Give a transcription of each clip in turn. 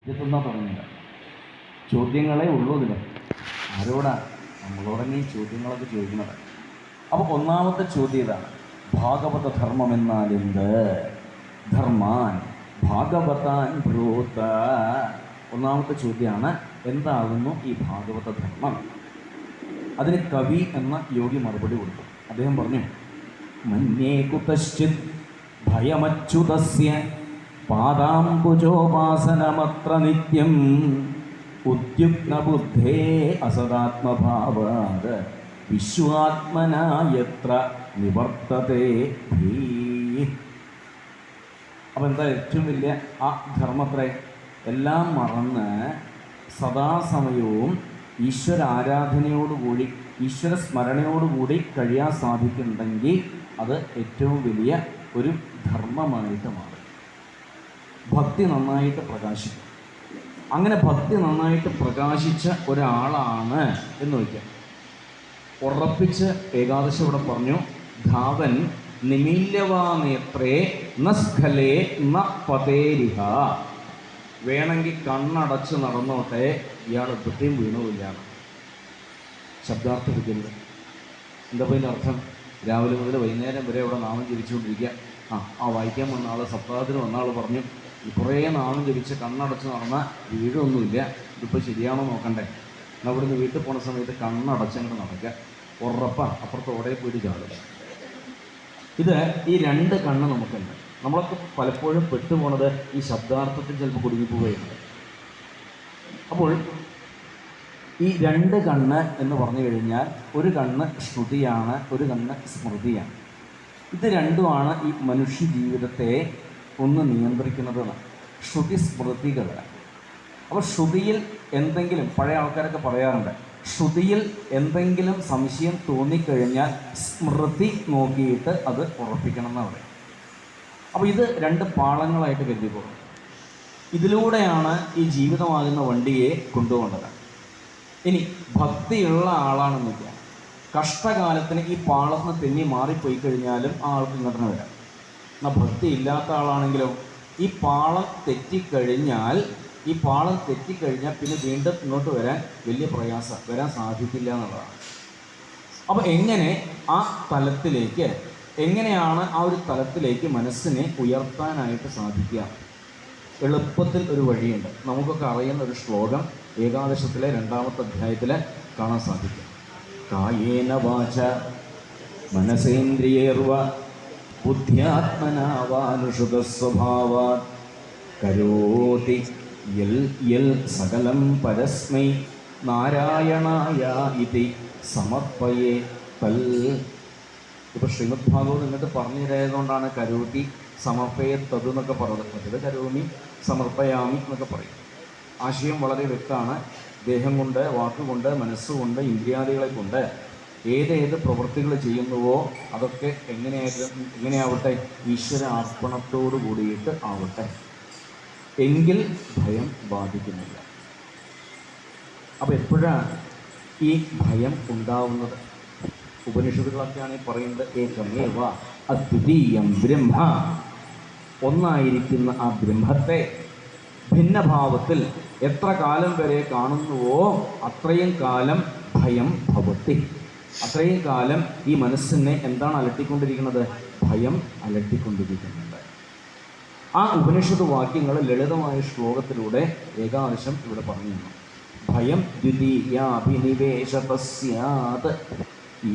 എത്തുന്ന തുടങ്ങില്ല. ചോദ്യങ്ങളെ ഉള്ളൂ ഇതിൽ. ആരോടാ? നമ്മളോടന്നെ ഈ ചോദ്യങ്ങളൊക്കെ ചോദിക്കുന്നത്. അപ്പോൾ ഒന്നാമത്തെ ചോദ്യം ഇതാണ്, ഭാഗവത ധർമ്മം എന്നാൽ എന്ത്? ധർമാൻ ഭാഗവതാൻ ബ്രൂത. ഒന്നാമത്തെ ചോദ്യമാണ്, എന്താകുന്നു ഈ ഭാഗവത ധർമ്മം? അതിന് കവി എന്ന യോഗി മറുപടി കൊടുത്തു. അദ്ദേഹം പറഞ്ഞു, മന്യേ കുതശ്ചിത് ഭയമച്യുതസ്യ പാദാംബുജോപാസനമത്ര നിത്യം ഉദ്യുഗ്നബുദ്ധേ അസദാത്മഭാവാത് വിശ്വാത്മനായത്ര നിവർത്തതേ ഭീ. അപ്പം എന്താ ഏറ്റവും വലിയ ആ ധർമ്മത്രേ? എല്ലാം മറന്ന് സദാസമയവും ഈശ്വര ആരാധനയോടുകൂടി ഈശ്വര സ്മരണയോടുകൂടി കഴിയാൻ സാധിക്കുന്നുണ്ടെങ്കിൽ അത് ഏറ്റവും വലിയ ഒരു ധർമ്മമായിട്ട് മാറും. ഭക്തി നന്നായിട്ട് പ്രകാശിക്കും. അങ്ങനെ ഭക്തി നന്നായിട്ട് പ്രകാശിച്ച ഒരാളാണ് എന്ന് വയ്ക്കാം. ഉറപ്പിച്ച് ഏകാദശി ഇവിടെ പറഞ്ഞു, ധാവൻ നിമീല്യവാ നേത്രേ നസ്ഖലേ ന പതേരിഹ. വേണമെങ്കിൽ കണ്ണടച്ച് നടന്നോട്ടെ, ഇയാൾ വൃത്തിയും വീണുമില്ലാണ്. ശബ്ദാർത്ഥ വിദ്യയുണ്ട്. എന്താ ഇതിൻ്റെ അർത്ഥം? രാവിലെ മുതൽ വൈകുന്നേരം വരെ ഇവിടെ നാമം ജപിച്ചുകൊണ്ടിരിക്കുക. ആ വായിക്കാൻ വന്ന ആൾ, സപ്താഹത്തിന് വന്ന ആൾ പറഞ്ഞു, കുറേ നാമം ജപിച്ച് കണ്ണടച്ച് നടന്നാൽ വീഴൊന്നുമില്ല, ഇതിപ്പോൾ ശരിയാണോ നോക്കണ്ടേ, എന്നാൽ ഇവിടുന്ന് വീട്ടിൽ പോണ സമയത്ത് കണ്ണടച്ചങ്ങോട്ട് നടക്കുക, ഉറപ്പാണ് അപ്പുറത്ത് ഓടേ പോയിട്ട് ചാടുക. ഇത് ഈ രണ്ട് കണ്ണ് നമുക്കുണ്ട്. നമ്മളൊക്കെ പലപ്പോഴും പെട്ടുപോണത് ഈ ശബ്ദാർത്ഥത്തിൽ ചിലപ്പോൾ കുടുങ്ങിപ്പോവുകയുണ്ട്. അപ്പോൾ ഈ രണ്ട് കണ്ണ് എന്ന് പറഞ്ഞു കഴിഞ്ഞാൽ ഒരു കണ്ണ് ശ്രുതിയാണ്, ഒരു കണ്ണ് സ്മൃതിയാണ്. ഇത് രണ്ടുമാണ് ഈ മനുഷ്യ ജീവിതത്തെ ഒന്ന് നിയന്ത്രിക്കുന്നത്. ശ്രുതി സ്മൃതികൾ. അപ്പോൾ ശ്രുതിയിൽ എന്തെങ്കിലും, പഴയ ആൾക്കാരൊക്കെ പറയാറുണ്ട്, ശ്രുതിയിൽ എന്തെങ്കിലും സംശയം തോന്നിക്കഴിഞ്ഞാൽ സ്മൃതി നോക്കിയിട്ട് അത് ഉറപ്പിക്കണം എന്ന് പറയും. അപ്പോൾ ഇത് രണ്ട് പാളങ്ങളായിട്ട് കരുതിക്കോളും. ഇതിലൂടെയാണ് ഈ ജീവിതമാകുന്ന വണ്ടിയെ കൊണ്ടുപോകേണ്ടത്. ഇനി ഭക്തിയുള്ള ആളാണെന്ന് വയ്ക്കുക, കഷ്ടകാലത്തിന് ഈ പാളത്തിന് തെന്നി മാറിപ്പോയി കഴിഞ്ഞാലും ആ ആൾക്ക് ഇങ്ങോട്ട് വരാം. എന്നാൽ ഭക്തി ഇല്ലാത്ത ആളാണെങ്കിലോ, ഈ പാളം തെറ്റിക്കഴിഞ്ഞാൽ പിന്നെ വീണ്ടും ഇങ്ങോട്ട് വരാൻ വലിയ പ്രയാസം, വരാൻ സാധിക്കില്ല എന്നുള്ളതാണ്. അപ്പോൾ എങ്ങനെയാണ് ആ ഒരു തലത്തിലേക്ക് മനസ്സിനെ ഉയർത്താനായിട്ട് സാധിക്കുക? എളുപ്പത്തിൽ ഒരു വഴിയുണ്ട്. നമുക്കൊക്കെ അറിയുന്ന ഒരു ശ്ലോകം ഏകാദശത്തിലെ 2-ാമത്തെ അധ്യായത്തിൽ കാണാൻ സാധിക്കും. കായേന വാച മനസേന്ദ്രിയേർവ ബുദ്ധ്യാത്മനാവാനുഷുതസ്വഭാവാത് കരോതി യൽ സകലം പരസ്മൈ നാരായണായ ഇതി സമർപ്പയേ തൽ. ഇപ്പോൾ ശ്രീമദ് ഭാഗവതം എന്നിട്ട് പറഞ്ഞു തരായതുകൊണ്ടാണ് കരോതി സമർപ്പയേ തത് എന്നൊക്കെ പറഞ്ഞത്. മറ്റേത് കരോമി സമർപ്പയാമി എന്നൊക്കെ പറയും. ആശയം വളരെ വ്യക്തമാണ്. ദേഹം കൊണ്ട്, വാക്കുകൊണ്ട്, മനസ്സുകൊണ്ട്, ഇന്ദ്രിയാദികളെ കൊണ്ട് ഏതേത് പ്രവൃത്തികൾ ചെയ്യുന്നുവോ അതൊക്കെ എങ്ങനെയാവട്ടെ, ഈശ്വര അർപ്പണത്തോടു കൂടിയിട്ട് ആവട്ടെ, എങ്കിൽ ഭയം ബാധിക്കുന്നില്ല. അപ്പോൾ എപ്പോഴാണ് ഈ ഭയം ഉണ്ടാവുന്നത്? ഉപനിഷത്തുകളൊക്കെയാണ് ഈ പറയുന്നത്, ഏകമേവ അദ്വിതീയം ബ്രഹ്മ. ഒന്നായിരിക്കുന്ന ആ ബ്രഹ്മത്തെ ഭിന്നഭാവത്തിൽ എത്ര കാലം വരെ കാണുന്നുവോ അത്രയും കാലം ഭയം ഭവത്തി. അത്രയും കാലം ഈ മനസ്സിനെ എന്താണ് അലട്ടിക്കൊണ്ടിരിക്കുന്നത്? ഭയം അലട്ടിക്കൊണ്ടിരിക്കുന്നുണ്ട്. ആ ഉപനിഷത്ത് വാക്യങ്ങൾ ലളിതമായ ശ്ലോകത്തിലൂടെ ഏകാദശം ഇവിടെ പറഞ്ഞു. ഭയം ദ്വിതീയാഭിനിവേശതസ്യാത്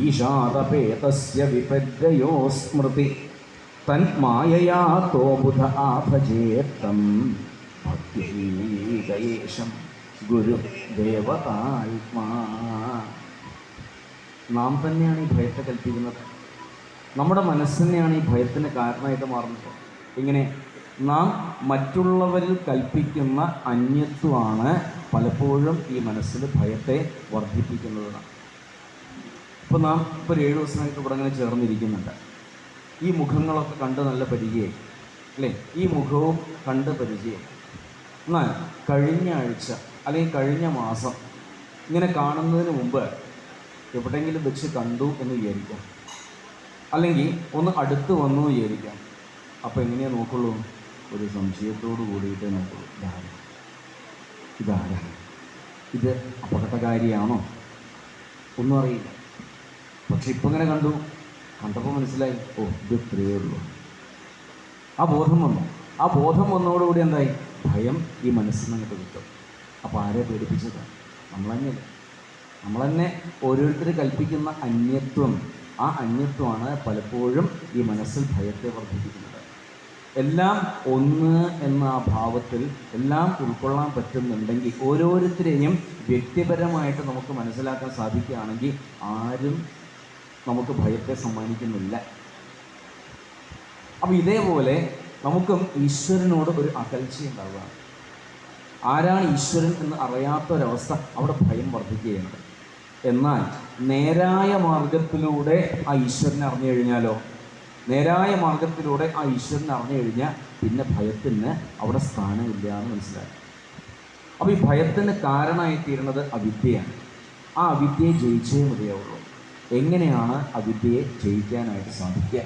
ഈശാതപേതസ്യ വിപര്യയോ സ്മൃതി തന്മായയാ തോബുധ ആഭജേത്തം ഭക്തിയേഷം ഗുരു ദേവതാത്മാ. നാം തന്നെയാണ് ഈ ഭയത്തെ കൽപ്പിക്കുന്നത്. നമ്മുടെ മനസ്സിനെയാണ് ഈ ഭയത്തിന് കാരണമായിട്ട് മാറുന്നത്. ഇങ്ങനെ നാം മറ്റുള്ളവരിൽ കൽപ്പിക്കുന്ന അന്യത്വമാണ് പലപ്പോഴും ഈ മനസ്സിൽ ഭയത്തെ വർദ്ധിപ്പിക്കുന്നത്. ഇപ്പോൾ നാം ഇപ്പോൾ 7 ദിവസമായിട്ട് ഇവിടെ അങ്ങനെ ചേർന്നിരിക്കുന്നുണ്ട്. ഈ മുഖങ്ങളൊക്കെ കണ്ട് നല്ല പരിചയമായി അല്ലേ? ഈ മുഖവും കണ്ട് പരിചയമായി. എന്നാൽ കഴിഞ്ഞ ആഴ്ച അല്ലെങ്കിൽ കഴിഞ്ഞ മാസം ഇങ്ങനെ കാണുന്നതിന് മുമ്പ് എവിടെയെങ്കിലും വെച്ച് കണ്ടു എന്ന് വിചാരിക്കാം, അല്ലെങ്കിൽ ഒന്ന് അടുത്ത് വന്നു വിചാരിക്കാം. അപ്പോൾ എങ്ങനെയാണ് നോക്കുള്ളൂ? ഒരു സംശയത്തോട് കൂടിയിട്ടേ നോക്കുള്ളൂ. ഇതാരാണ്, ഇത് അപകടകാരിയാണോ, ഒന്നും അറിയില്ല. പക്ഷെ ഇപ്പം ഇങ്ങനെ കണ്ടപ്പോൾ മനസ്സിലായി, ഓ ഇത് ഇത്രയേ ഉള്ളൂ. ആ ബോധം വന്നു. ആ ബോധം വന്നതോടുകൂടി എന്തായി, ഭയം ഈ മനസ്സിൽ നിന്നിട്ട് കിട്ടും. അപ്പോൾ ആരെ പേടിപ്പിച്ചത്? നമ്മൾ തന്നെ ഓരോരുത്തർ കൽപ്പിക്കുന്ന അന്യത്വം. ആ അന്യത്വമാണ് പലപ്പോഴും ഈ മനസ്സിൽ ഭയത്തെ വർദ്ധിപ്പിക്കുന്നത്. എല്ലാം ഒന്ന് എന്ന ആ ഭാവത്തിൽ എല്ലാം ഉൾക്കൊള്ളാൻ പറ്റുന്നുണ്ടെങ്കിൽ, ഓരോരുത്തരെയും വ്യക്തിപരമായിട്ട് നമുക്ക് മനസ്സിലാക്കാൻ സാധിക്കുകയാണെങ്കിൽ ആരും നമുക്ക് ഭയത്തെ സമ്മാനിക്കുന്നില്ല. അപ്പോൾ ഇതേപോലെ നമുക്കും ഈശ്വരനോട് ഒരു അകൽച്ചയുണ്ടാവുകയാണ്. ആരാണ് ഈശ്വരൻ എന്ന് അറിയാത്തൊരവസ്ഥ, അവിടെ ഭയം വർദ്ധിക്കുകയാണ്. എന്നാൽ നേരായ മാർഗത്തിലൂടെ ആ ഈശ്വരനെ അറിഞ്ഞു കഴിഞ്ഞാലോ, നേരായ മാർഗത്തിലൂടെ ആ ഈശ്വരനെ അറിഞ്ഞു കഴിഞ്ഞാൽ പിന്നെ ഭയത്തിന് അവിടെ സ്ഥാനമില്ല എന്ന് മനസ്സിലാക്കി. അപ്പോൾ ഈ ഭയത്തിന് കാരണമായിത്തീരുന്നത് അവിദ്യയാണ്. ആ അവിദ്യയെ ജയിച്ചേ മതിയാവുള്ളൂ. എങ്ങനെയാണ് അവിദ്യയെ ജയിക്കാനായിട്ട് സാധിക്കുക?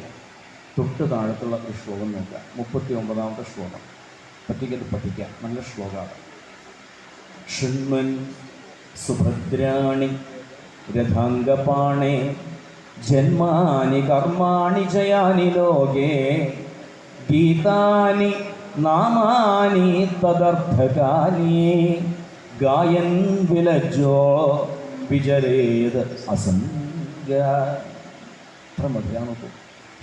തൊട്ട് താഴത്തുള്ള ഒരു ശ്ലോകം നോക്കുക, 39ാമത്തെ ശ്ലോകം. പഠിക്കാം, നല്ല ശ്ലോകമാണ്. ശൃണ്വൻ സുഭദ്രാണി രഥാംഗപാണേ ജന്മാനി കർമാണി ജയാനി ലോകേ ഗീതാനി നാമാനി തദർത്ഥകാനി ഗായൻ വിലജോ വിചരേത് അസംഗ. അത്ര മതിയാണ്.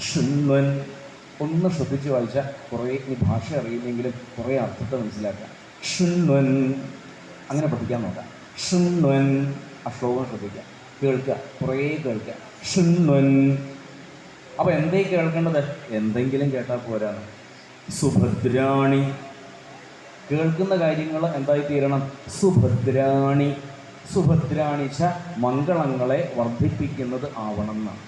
ശൃണ്വൻ, ഒന്ന് ശ്രദ്ധിച്ച് വായിച്ചാൽ കുറേ, ഈ ഭാഷ അറിയില്ലെങ്കിലും കുറേ അർത്ഥത്തെ മനസ്സിലാക്കാം. ശൃണ്വൻ, അങ്ങനെ പഠിക്കാൻ നോക്കാം. ശൃണ്വൻ, ആ ശ്ലോകം ശ്രദ്ധിക്കുക, കേൾക്കുക, കുറേ കേൾക്കുക. ശൃണ്വൻ. അപ്പോൾ എന്തേ കേൾക്കേണ്ടത്? എന്തെങ്കിലും കേട്ടാൽ പോരാണ്. സുഭദ്രാണി, കേൾക്കുന്ന കാര്യങ്ങൾ എന്തായിത്തീരണം? സുഭദ്രാണി. സുഭദ്രാണിച്ച മംഗളങ്ങളെ വർദ്ധിപ്പിക്കുന്നത് ആവണം എന്നാണ്.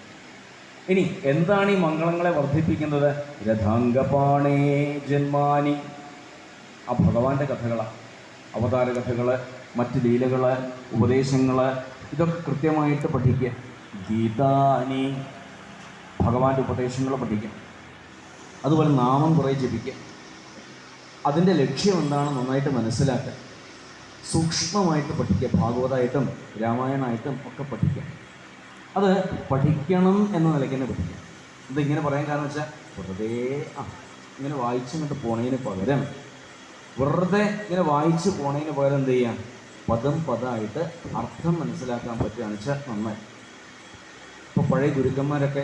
ഇനി എന്താണ് ഈ മംഗളങ്ങളെ വർദ്ധിപ്പിക്കുന്നത്? രഥാംഗപാണേ ജന്മാനി, ആ ഭഗവാന്റെ കഥകളാണ്, അവതാര കഥകൾ, മറ്റ് ലീലകൾ, ഉപദേശങ്ങൾ, ഇതൊക്കെ കൃത്യമായിട്ട് പഠിക്കുക. ഗീതാനി, ഭഗവാന്റെ ഉപദേശങ്ങൾ പഠിക്കുക. അതുപോലെ നാമം കുറേ ജപിക്കുക. അതിൻ്റെ ലക്ഷ്യം എന്താണ് നന്നായിട്ട് മനസ്സിലാക്കുക. സൂക്ഷ്മമായിട്ട് പഠിക്കുക. ഭാഗവതമായിട്ടും രാമായണമായിട്ടും ഒക്കെ പഠിക്കുക. അത് പഠിക്കണം എന്ന നിലയ്ക്ക് തന്നെ പഠിക്കുക. ഇതിങ്ങനെ പറയാൻ കാരണം വെച്ചാൽ വെറുതെ ഇങ്ങനെ വായിച്ചിങ്ങോട്ട് പോണതിന് പകരം, വെറുതെ ഇങ്ങനെ വായിച്ച് പോണതിന് പകരം എന്ത് ചെയ്യാം, പദമായിട്ട് അർത്ഥം മനസ്സിലാക്കാൻ പറ്റുകയാണെന്ന് വെച്ചാൽ നന്നായി. ഇപ്പോൾ പഴയ ഗുരുക്കന്മാരൊക്കെ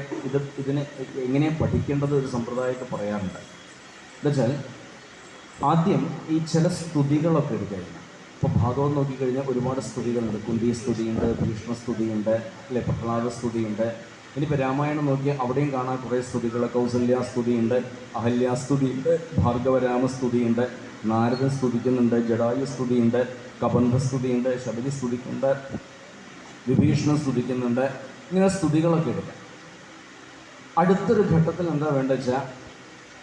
ഇതിന് എങ്ങനെ പഠിക്കേണ്ടത് ഒരു സമ്പ്രദായമൊക്കെ പറയാറുണ്ട്. എന്നുവെച്ചാൽ ആദ്യം ഈ ചില സ്തുതികളൊക്കെ എടുക്കുകയായിരുന്നു. ഇപ്പോൾ ഭാഗവതം നോക്കിക്കഴിഞ്ഞാൽ ഒരുപാട് സ്തുതികളുണ്ട്. കുന്തി സ്തുതിയുണ്ട്, ഭീഷ്മസ്തുതിയുണ്ട്, അല്ലെ പ്രഹ്ലാദ സ്തുതിയുണ്ട്. ഇനിയിപ്പോൾ രാമായണം നോക്കിയാൽ അവിടെയും കാണാൻ കുറേ സ്തുതികൾ. കൗസല്യാസ്തുതിയുണ്ട്, അഹല്യാസ്തുതിയുണ്ട്, ഭാർഗവരാമസ്തുതിയുണ്ട്, നാരദൻ സ്തുതിക്കുന്നുണ്ട്, ജടായു സ്തുതിയുണ്ട്, കബന്ധ സ്തുതിയുണ്ട്, ശബരി സ്തുതിക്കുന്നുണ്ട്, വിഭീഷണൻ സ്തുതിക്കുന്നുണ്ട്. ഇങ്ങനെ സ്തുതികളൊക്കെ എടുക്കാം. അടുത്തൊരു ഘട്ടത്തിൽ എന്താ വേണ്ടത് വെച്ചാൽ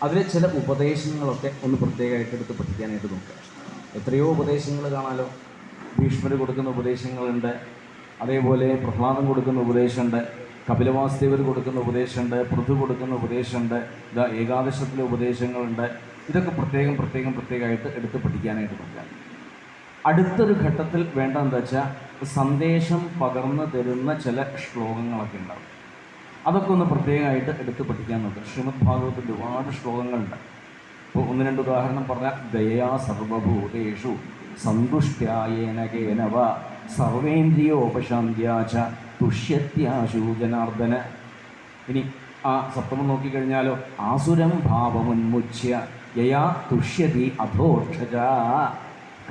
അതിലെ ചില ഉപദേശങ്ങളൊക്കെ ഒന്ന് പ്രത്യേകമായിട്ട് എടുത്ത് പഠിക്കാനായിട്ട് നോക്കുക. എത്രയോ ഉപദേശങ്ങൾ കാണാമല്ലോ. ഭീഷ്മർ കൊടുക്കുന്ന ഉപദേശങ്ങളുണ്ട്, അതേപോലെ പ്രഹ്ലാദൻ കൊടുക്കുന്ന ഉപദേശമുണ്ട്, കപിലവാസുദേവർ കൊടുക്കുന്ന ഉപദേശമുണ്ട്, പൃഥു കൊടുക്കുന്ന ഉപദേശമുണ്ട്, ഏകാദശത്തിലെ ഉപദേശങ്ങളുണ്ട്. ഇതൊക്കെ പ്രത്യേകമായിട്ട് എടുത്ത് പഠിക്കാനായിട്ട് നോക്കുക. അടുത്തൊരു ഘട്ടത്തിൽ വേണ്ട എന്താ വെച്ചാൽ സന്ദേശം പകർന്നു തരുന്ന ചില ശ്ലോകങ്ങളൊക്കെ ഉണ്ടാവും. അതൊക്കെ ഒന്ന് പ്രത്യേകമായിട്ട് എടുത്ത് പഠിക്കാൻ നോക്കുക. ശ്രീമദ് ഭാഗവതത്തിൽ ഒരുപാട് ശ്ലോകങ്ങളുണ്ട്. ഇപ്പോൾ ഒന്ന് രണ്ട് ഉദാഹരണം പറഞ്ഞാൽ, ദയാ സർവഭൂതേഷു സന്തുഷ്ട്യായേന കേനവ സർവേന്ദ്രിയോപശാന്ത്യാച തുഷ്യത്യാശു ജനാർദ്ദന. ഇനി ആ സപ്തമം നോക്കിക്കഴിഞ്ഞാലോ, ആസുരം ഭാവമുന്മുച്യ യയാ തുഷ്യതി അധോക്ഷജ.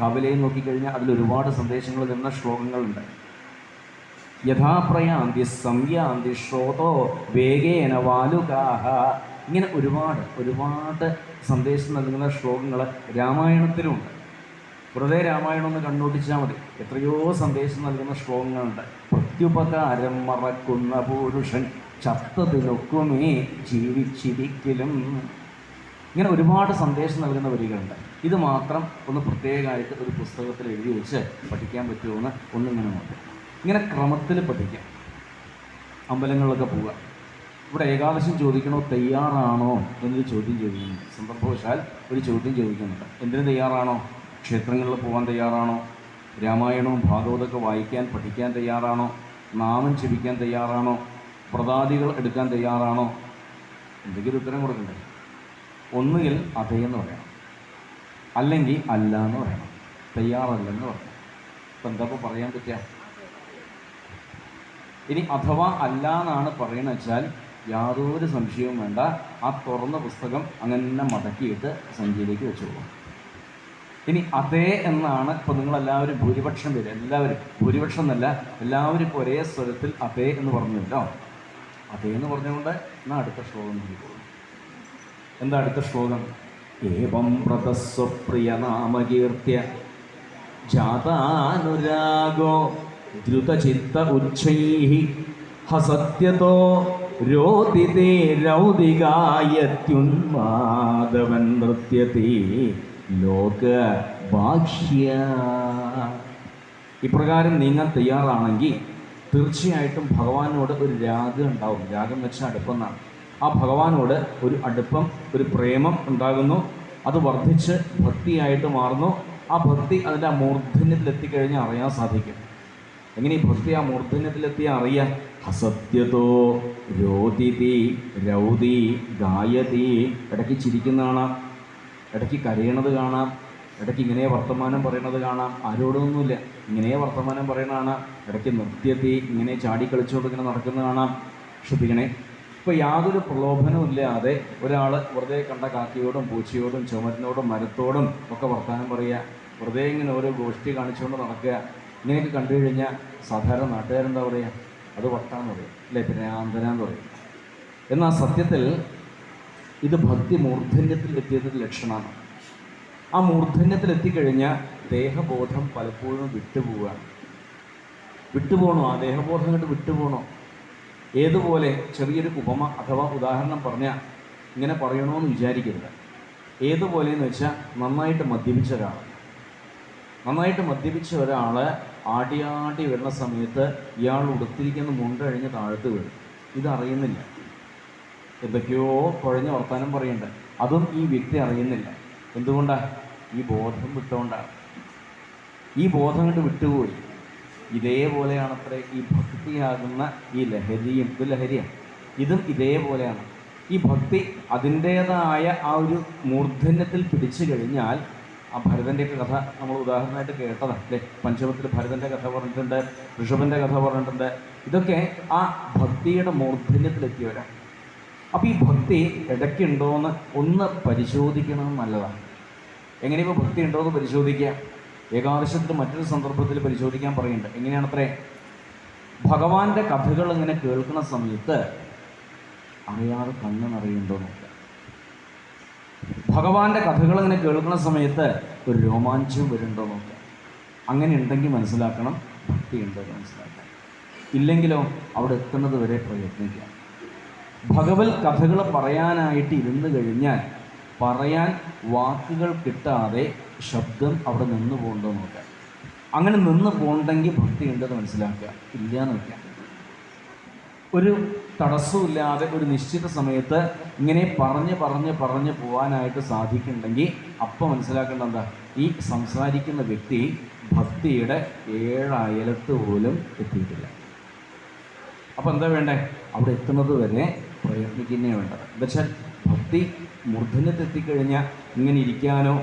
കവലയും നോക്കിക്കഴിഞ്ഞാൽ അതിലൊരുപാട് സന്ദേശങ്ങൾ തരുന്ന ശ്ലോകങ്ങളുണ്ട്. യഥാപ്രയാന്തി സംയാന്തി ശ്രോതോ വേഗേന വാലുകാഹ. ഇങ്ങനെ ഒരുപാട് സന്ദേശം നൽകുന്ന ശ്ലോകങ്ങൾ രാമായണത്തിലുമുണ്ട്. വെറുതെ രാമായണം ഒന്ന് കണ്ണോട്ടിച്ചാൽ മതി, എത്രയോ സന്ദേശം നൽകുന്ന ശ്ലോകങ്ങളുണ്ട്. പ്രത്യുപകാരം മറക്കുന്ന പുരുഷൻ ചത്തതിനൊക്കുമേ ജീവിച്ചിരിക്കലും. ഇങ്ങനെ ഒരുപാട് സന്ദേശം നൽകുന്ന വരികളുണ്ട്. ഇത് മാത്രം ഒന്ന് പ്രത്യേകമായിട്ട് ഒരു പുസ്തകത്തിൽ എഴുതി വെച്ച് പഠിക്കാൻ പറ്റുമെന്ന് ഒന്നിങ്ങനെ നോക്കാം. ഇങ്ങനെ ക്രമത്തിൽ പഠിക്കാം. അമ്പലങ്ങളിലൊക്കെ പോവുക. ഇവിടെ ഏകാദശം ചോദിക്കണോ, തയ്യാറാണോ എന്നൊരു ചോദ്യം ചോദിക്കുന്നുണ്ട്. സന്ദർഭവശാൽ ഒരു ചോദ്യം ചോദിക്കുന്നുണ്ട്. എന്തിനു തയ്യാറാണോ? ക്ഷേത്രങ്ങളിൽ പോകാൻ തയ്യാറാണോ? രാമായണവും ഭാഗവതമൊക്കെ വായിക്കാൻ പഠിക്കാൻ തയ്യാറാണോ? നാമം ജപിക്കാൻ തയ്യാറാണോ? വ്രതാദികൾ എടുക്കാൻ തയ്യാറാണോ? എന്തെങ്കിലും ഉത്തരം കൊടുക്കണ്ടേ? ഒന്നുകിൽ അതേന്ന് പറയണം, അല്ലെങ്കിൽ അല്ല എന്ന് പറയണം, തയ്യാറല്ലെന്ന് പറയണം. ഇപ്പം എന്താ ഇപ്പോൾ പറയാൻ പറ്റുക? ഇനി അഥവാ അല്ല എന്നാണ് പറയണമെന്ന് വെച്ചാൽ യാതൊരു സംശയവും വേണ്ട, ആ തുറന്ന പുസ്തകം അങ്ങനെ മടക്കിയിട്ട് സഞ്ചിയിലേക്ക് വെച്ചോളൂ. ഇനി അതേ എന്നാണ് ഇപ്പോൾ നിങ്ങളെല്ലാവരും ഭൂരിപക്ഷം പേര്, എല്ലാവരും ഭൂരിപക്ഷം എന്നല്ല, എല്ലാവരും ഇപ്പോൾ ഒരേ സ്വരത്തിൽ അതേ എന്ന് പറഞ്ഞല്ലോ. അതേ എന്ന് പറഞ്ഞുകൊണ്ട് എന്നാൽ അടുത്ത ശ്ലോകം നോക്കിക്കോളൂ. എന്താ അടുത്ത ശ്ലോകം? ഏവം വ്രതസ്വപ്രിയ നാമകീർത്തിയ ജാതാനുരാഗോ ദ്രുതചിത്ത ഉച്ചൈഃ ഹസത്യതോ രോദിതേ രൗദികായത്യുന്മാദവൻ നൃത്യതേ ലോകബാഹ്യ. ഇപ്രകാരം നീങ്ങാൻ തയ്യാറാണെങ്കിൽ തീർച്ചയായിട്ടും ഭഗവാനോട് ഒരു രാഗം ഉണ്ടാവും. രാഗം വെച്ചാൽ അടുപ്പെന്നാണ്. ആ ഭഗവാനോട് ഒരു അടുപ്പം, ഒരു പ്രേമം ഉണ്ടാകുന്നു. അത് വർദ്ധിച്ച് ഭക്തിയായിട്ട് മാറുന്നു. ആ ഭക്തി അതിൻ്റെ ആ മൂർധന്യത്തിലെത്തിക്കഴിഞ്ഞാൽ അറിയാൻ സാധിക്കും. എങ്ങനെ ഈ ഭക്തി ആ മൂർധന്യത്തിലെത്തിയാൽ അറിയാം? ഹസത്യതോ രോദിതി രൗദി ഗായതി. ഇടയ്ക്ക് ചിരിക്കുന്ന കാണാം, ഇടയ്ക്ക് കരയണത് കാണാം, ഇടയ്ക്ക് ഇങ്ങനെ വർത്തമാനം പറയണത് കാണാം. ആരോടൊന്നുമില്ല, ഇങ്ങനെ വർത്തമാനം പറയണ കാണാം. ഇടയ്ക്ക് നൃത്യത്തി ഇങ്ങനെ ചാടിക്കളിച്ചുകൊണ്ട് ഇങ്ങനെ നടക്കുന്നത് കാണാം. ശ്രദ്ധിക്കണേ, ഇപ്പോൾ യാതൊരു പ്രലോഭനവും ഇല്ലാതെ ഒരാൾ വെറുതെ കണ്ട കാക്കയോടും പൂച്ചയോടും ചുമരിനോടും മരത്തോടും ഒക്കെ വർത്തമാനം പറയുക, വെറുതെ ഇങ്ങനെ ഓരോ ഗോഷ്ഠി കാണിച്ചുകൊണ്ട് നടക്കുക, ഇങ്ങനെയൊക്കെ കണ്ടു കഴിഞ്ഞാൽ സാധാരണ നാട്ടുകാരെന്താ പറയുക? അത് വട്ടാന്ന് പറയും, അല്ലേ? പിന്നെ ആന്തനാന്ന് പറയും. എന്നാൽ സത്യത്തിൽ ഇത് ഭക്തി മൂർധന്യത്തിൽ എത്തിയതിൻ്റെ ലക്ഷണമാണ്. ആ മൂർധന്യത്തിൽ എത്തിക്കഴിഞ്ഞാൽ ദേഹബോധം പലപ്പോഴും വിട്ടുപോവുകയാണ്. വിട്ടുപോകണോ? ആ ദേഹബോധം കണ്ട് വിട്ടുപോകണോ? ഏതുപോലെ? ചെറിയൊരു ഉപമ അഥവാ ഉദാഹരണം പറഞ്ഞാൽ ഇങ്ങനെ പറയണമെന്ന് വിചാരിക്കരുത്. ഏതുപോലെയെന്ന് വെച്ചാൽ നന്നായിട്ട് മദ്യപിച്ച ഒരാൾ ആടി വരുന്ന സമയത്ത് ഇയാൾ ഉടുത്തിരിക്കുന്ന മുണ്ട് കഴിഞ്ഞ് താഴത്ത് വീഴും. ഇതറിയുന്നില്ല, എന്തൊക്കെയോ കുഴഞ്ഞ വർത്താനം പറയുന്നുണ്ട്. അതും ഈ വ്യക്തി അറിയുന്നില്ല. എന്തുകൊണ്ടാണ്? ഈ ബോധം വിട്ടുകൊണ്ടാണ്. ഈ ബോധം കൊണ്ട് വിട്ടുപോയി. ഇതേപോലെയാണത്രേ ഈ ഭക്തിയാകുന്ന ഈ ലഹരിയും. ഇത് ലഹരിയാണ്, ഇതും ഇതേപോലെയാണ്. ഈ ഭക്തി അതിൻ്റേതായ ആ ഒരു മൂർധന്യത്തിൽ പിടിച്ചു കഴിഞ്ഞാൽ, ആ ഭരതൻ്റെയൊക്കെ കഥ നമ്മൾ ഉദാഹരണമായിട്ട് കേട്ടതാണ്, അല്ലേ? പഞ്ചമത്തിൽ ഭരതൻ്റെ കഥ പറഞ്ഞിട്ടുണ്ട്, ഋഷഭൻ്റെ കഥ പറഞ്ഞിട്ടുണ്ട്. ഇതൊക്കെ ആ ഭക്തിയുടെ മൂർധന്യത്തിലെത്തിയവരാണ്. അപ്പോൾ ഈ ഭക്തി ഇടയ്ക്കുണ്ടോയെന്ന് ഒന്ന് പരിശോധിക്കണം, നല്ലതാണ്. എങ്ങനെ ഇപ്പോൾ ഭക്തി ഉണ്ടോയെന്ന് പരിശോധിക്കുക? ഏകാദശത്തിൽ മറ്റൊരു സന്ദർഭത്തിൽ പരിശോധിക്കാൻ പറയുന്നുണ്ട്. എങ്ങനെയാണത്രേ? ഭഗവാന്റെ കഥകൾ ഇങ്ങനെ കേൾക്കുന്ന സമയത്ത് അറിയാതെ കണ്ണ് നിറയുണ്ടോ നോക്കുക. ഭഗവാന്റെ കഥകൾ ഇങ്ങനെ കേൾക്കുന്ന സമയത്ത് ഒരു രോമാഞ്ചം വരുന്നുണ്ടോ നോക്കുക. അങ്ങനെ ഉണ്ടെങ്കിൽ മനസ്സിലാക്കണം ഭക്തി ഉണ്ടെന്ന് മനസ്സിലാക്കണം. ഇല്ലെങ്കിലോ അവിടെ എത്തുന്നത് വരെ പ്രയത്നിക്കുക. ഭഗവത് കഥകൾ പറയാനായിട്ട് ഇരുന്ന് കഴിഞ്ഞാൽ പറയാൻ വാക്കുകൾ കിട്ടാതെ ശബ്ദം അവിടെ നിന്ന് പോകണ്ടോ നോക്കുക. അങ്ങനെ നിന്ന് പോകണ്ടെങ്കിൽ ഭക്തി ഉണ്ടെന്ന് മനസ്സിലാക്കുക. ഇല്ലയെന്ന് വയ്ക്കാം. ഒരു തടസ്സമില്ലാതെ ഒരു നിശ്ചിത സമയത്ത് ഇങ്ങനെ പറഞ്ഞ് പോകാനായിട്ട് സാധിക്കുന്നുണ്ടെങ്കിൽ അപ്പം മനസ്സിലാക്കേണ്ട എന്താ? ഈ സംസാരിക്കുന്ന വ്യക്തി ഭക്തിയുടെ 7 അയലത്ത് പോലും എത്തിയിട്ടില്ല. അപ്പോൾ എന്താ വേണ്ടേ? അവിടെ എത്തുന്നത് വരെ പ്രയത്നിക്കുന്നേ വേണ്ടത്. എന്നുവെച്ചാൽ ഭക്തി മൂർധന്യത്തെത്തിക്കഴിഞ്ഞാൽ ഇങ്ങനെ ഇരിക്കാനോ